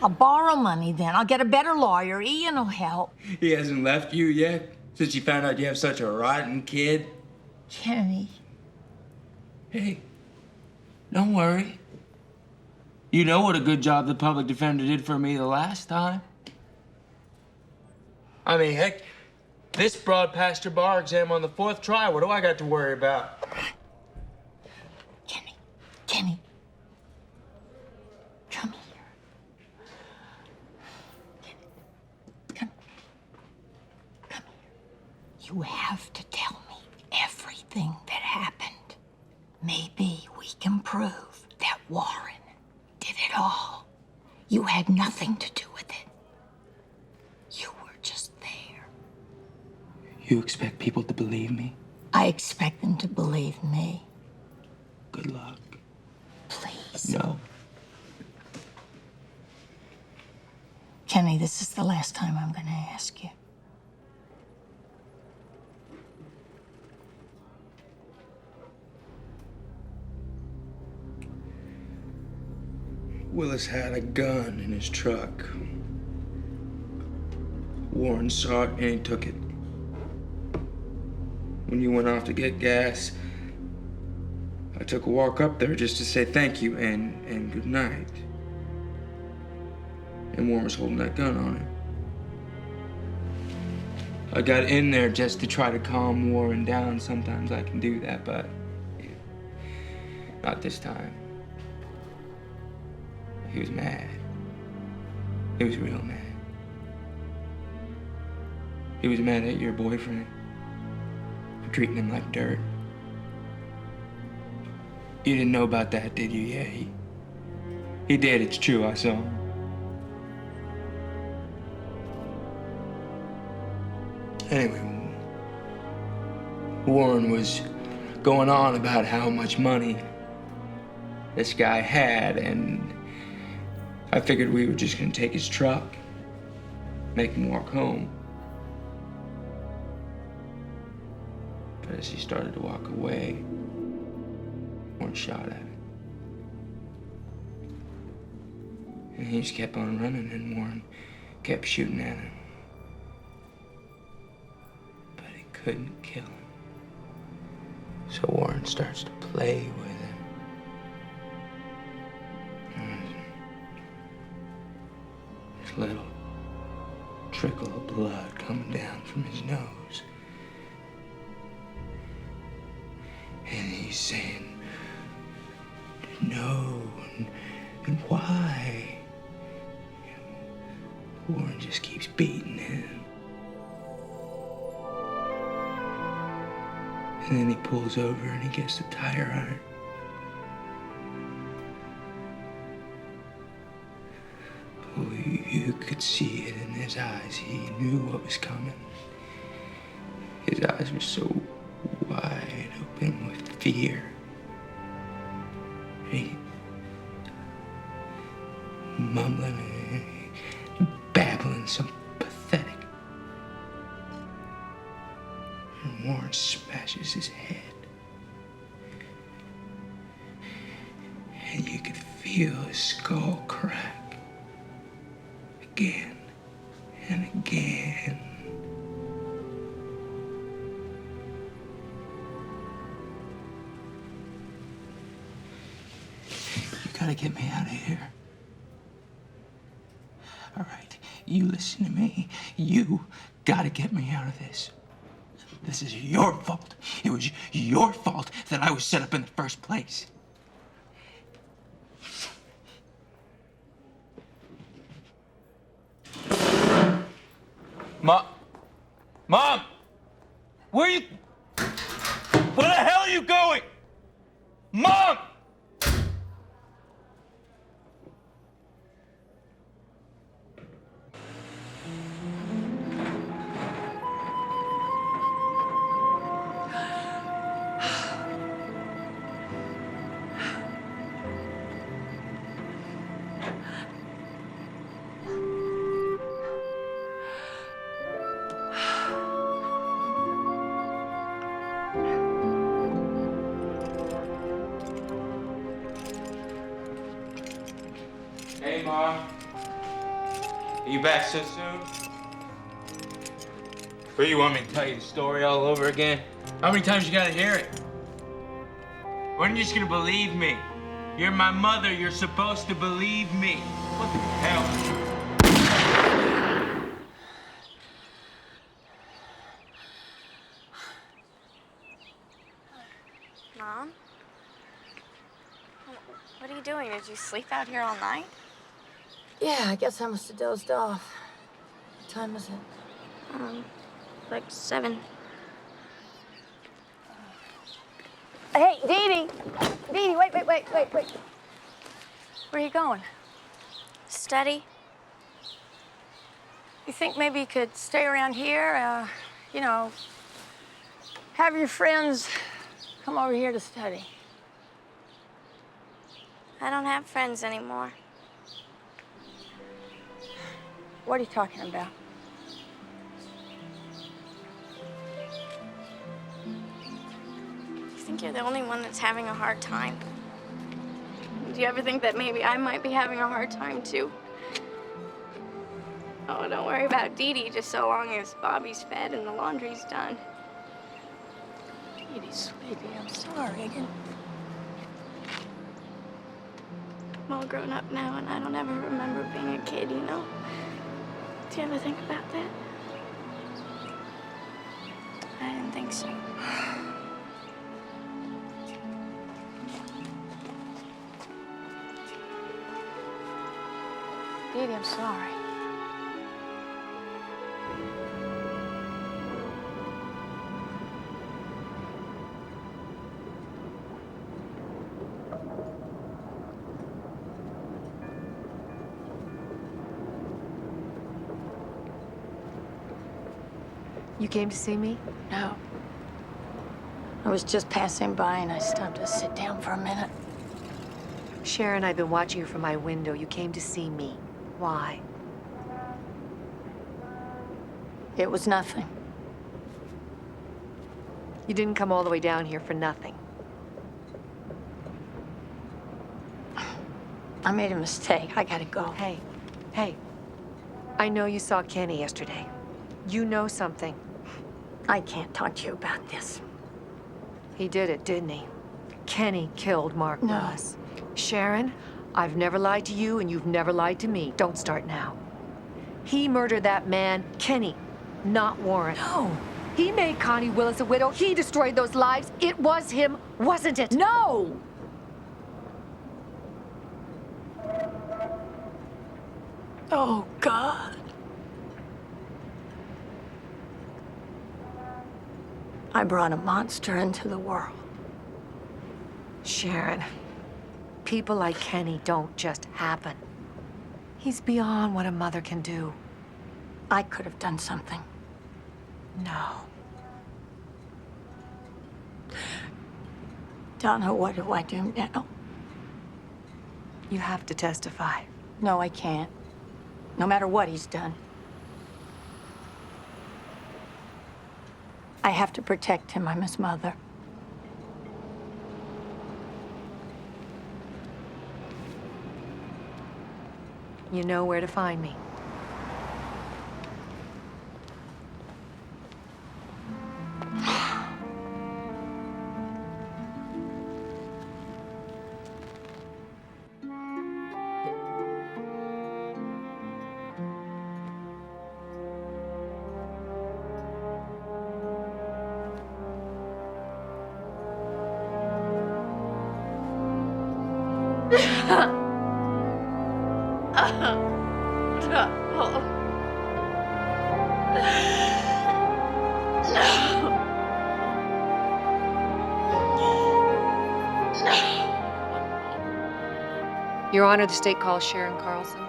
[SPEAKER 2] I'll borrow money then. I'll get a better lawyer. Ian will help.
[SPEAKER 4] He hasn't left you yet? Since you found out you have such a rotten kid?
[SPEAKER 2] Kenny.
[SPEAKER 4] Hey, don't worry. You know what a good job the public defender did for me the last time. I mean, heck, this broad passed her bar exam on the 4th try. What do I got to worry about?
[SPEAKER 2] Kenny. Come here. Kenny. Come here. You have to tell me everything that happened. Maybe we can all. You had nothing to do with it. You were just there.
[SPEAKER 4] You expect people to believe me?
[SPEAKER 2] I expect them to believe me.
[SPEAKER 4] Good luck.
[SPEAKER 2] Please.
[SPEAKER 4] No.
[SPEAKER 2] Kenny, this is the last time I'm going to ask you.
[SPEAKER 4] Willis had a gun in his truck. Warren saw it and he took it. When you went off to get gas, I took a walk up there just to say thank you and good night. And Warren was holding that gun on him. I got in there just to try to calm Warren down. Sometimes I can do that, but not this time. He was mad. He was real mad. He was mad at your boyfriend for treating him like dirt. You didn't know about that, did you? Yeah, he did. It's true. I saw him. Anyway, Warren was going on about how much money this guy had, and I figured we were just gonna take his truck, make him walk home. But as he started to walk away, Warren shot at him. And he just kept on running, and Warren kept shooting at him. But he couldn't kill him. So Warren starts to play with him. There's a little trickle of blood coming down from his nose. And he's saying, no, and why? Warren just keeps beating him. And then he pulls over and he gets the tire iron. Oh, you could see it in his eyes. He knew what was coming. His eyes were so wide open with fear. He mumbling and babbling, so pathetic. And Warren smashes his head. And you could feel his skull crack again and again. You gotta get me out of here. All right, you listen to me. You gotta get me out of this. This is your fault. It was your fault that I was set up in the first place. Mom! Where you... Where the hell are you going? Mom! Hey, Mom. Are you back so soon? Or you want me to tell you the story all over again? How many times you gotta hear it? When are you just gonna believe me? You're my mother. You're supposed to believe me. What the hell?
[SPEAKER 3] Mom? What are you doing? Did you sleep out here all night?
[SPEAKER 2] Yeah, I guess I must have dozed off. What time is it?
[SPEAKER 3] Like 7. Hey, Dee Dee! Dee Dee, wait.
[SPEAKER 16] Where are you going?
[SPEAKER 2] Study? You think maybe you could stay around here? You know, have your friends come over here to study.
[SPEAKER 3] I don't have friends anymore.
[SPEAKER 2] What are you talking about?
[SPEAKER 3] I think you're the only one that's having a hard time. Do you ever think that maybe I might be having a hard time too? Oh, don't worry about Dee Dee just so long as Bobby's fed and the laundry's done.
[SPEAKER 2] Dee Dee, sweetie, I'm sorry. I didn't...
[SPEAKER 3] I'm all grown up now and I don't ever remember being a kid, you know? Do you ever think about that? I didn't think so.
[SPEAKER 2] Dee Dee, I'm sorry.
[SPEAKER 21] You came to see me?
[SPEAKER 2] No. I was just passing by and I stopped to sit down for a minute.
[SPEAKER 21] Sharon, I've been watching you from my window. You came to see me. Why?
[SPEAKER 2] It was nothing.
[SPEAKER 21] You didn't come all the way down here for nothing.
[SPEAKER 2] I made a mistake. I gotta go.
[SPEAKER 21] Hey. I know you saw Kenny yesterday. You know something.
[SPEAKER 2] I can't talk to you about this.
[SPEAKER 21] He did it, didn't he? Kenny killed Mark
[SPEAKER 2] No.
[SPEAKER 21] Willis. Sharon, I've never lied to you and you've never lied to me. Don't start now. He murdered that man, Kenny, not Warren.
[SPEAKER 2] No.
[SPEAKER 21] He made Connie Willis a widow. He destroyed those lives. It was him, wasn't it?
[SPEAKER 2] No! Oh, God. I brought a monster into the world.
[SPEAKER 21] Sharon, people like Kenny don't just happen. He's beyond what a mother can do.
[SPEAKER 2] I could have done something.
[SPEAKER 21] No.
[SPEAKER 2] Donna, what do I do now?
[SPEAKER 21] You have to testify.
[SPEAKER 2] No, I can't. No matter what he's done. I have to protect him. I'm his mother.
[SPEAKER 21] You know where to find me. Your Honor, the state calls Sharon Carlson.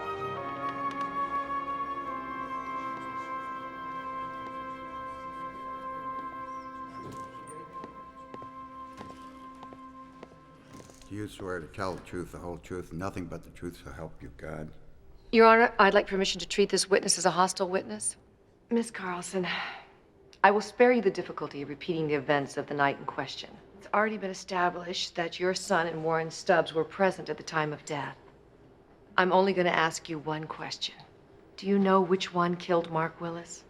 [SPEAKER 6] Do you swear to tell the truth, the whole truth, and nothing but the truth, so help you God?
[SPEAKER 21] Your Honor, I'd like permission to treat this witness as a hostile witness. Miss Carlson, I will spare you the difficulty of repeating the events of the night in question. It's already been established that your son and Warren Stubbs were present at the time of death. I'm only going to ask you one question. Do you know which one killed Mark Willis?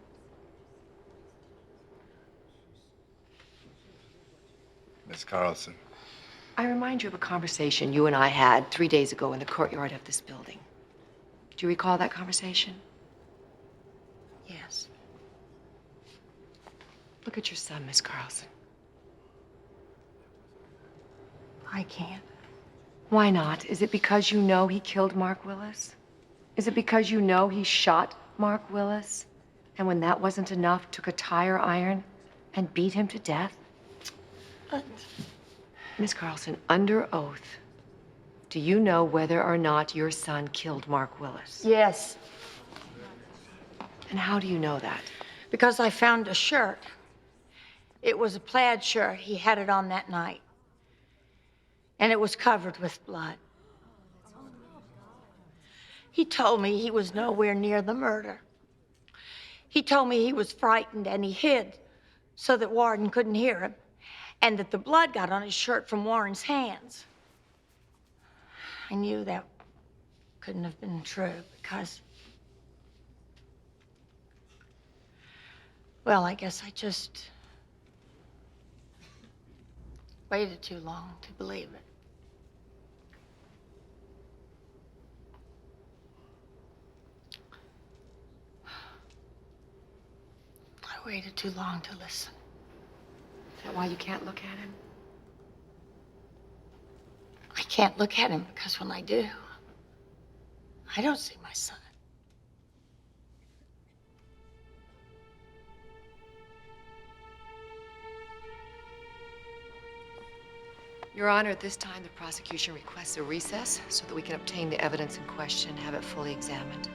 [SPEAKER 6] Miss Carlson.
[SPEAKER 21] I remind you of a conversation you and I had 3 days ago in the courtyard of this building. Do you recall that conversation? Yes. Look at your son, Miss Carlson.
[SPEAKER 2] I can't.
[SPEAKER 21] Why not? Is it because you know he killed Mark Willis? Is it because you know he shot Mark Willis? And when that wasn't enough, took a tire iron and beat him to death? Miss Carlson, under oath, Do you know whether or not your son killed Mark Willis?
[SPEAKER 2] Yes,
[SPEAKER 21] And how do you know that?
[SPEAKER 2] because I found a shirt. It was a plaid shirt. He had it on that night. And it was covered with blood. He told me he was nowhere near the murder. He told me he was frightened and he hid so that Warren couldn't hear him, and that the blood got on his shirt from Warren's hands. I knew that couldn't have been true because, well, I guess I just waited too long to believe it. I waited too long to listen.
[SPEAKER 21] Is that why you can't look at him?
[SPEAKER 2] I can't look at him because when I do, I don't see my son.
[SPEAKER 21] Your Honor, at this time, the prosecution requests a recess so that we can obtain the evidence in question and have it fully examined.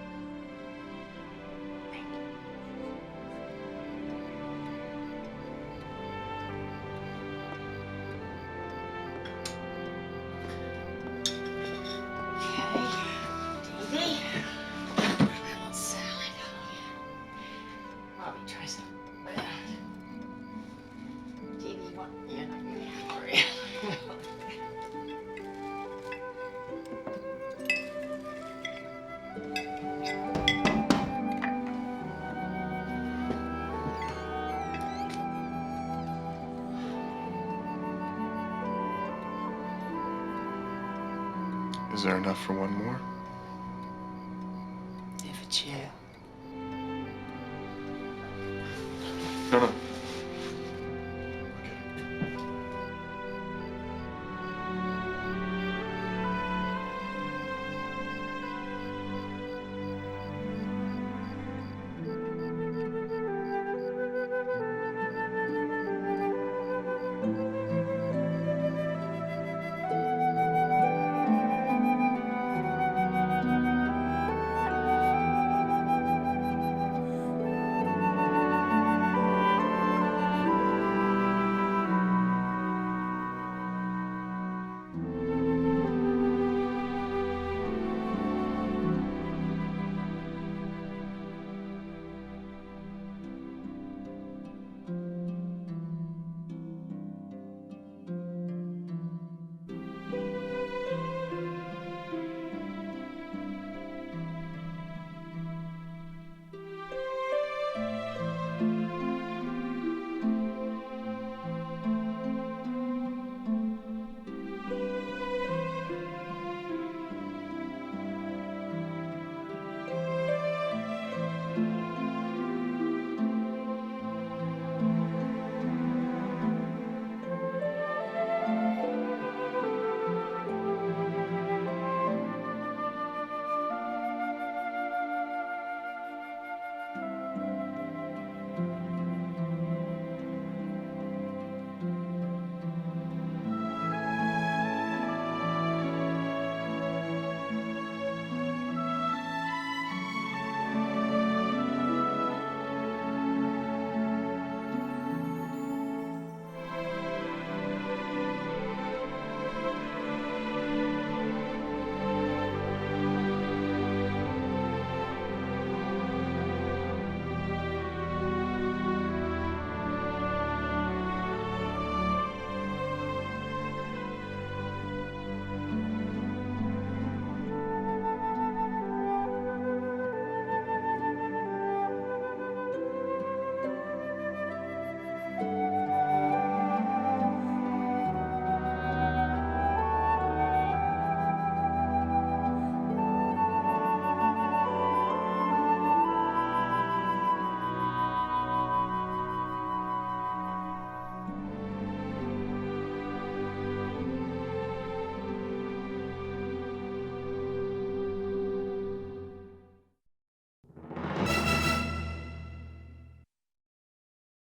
[SPEAKER 2] TV. Salad. Bobby tries to. TV, what? You're not really hungry.
[SPEAKER 1] Is there enough for one more?
[SPEAKER 2] If it's you.
[SPEAKER 1] No, no.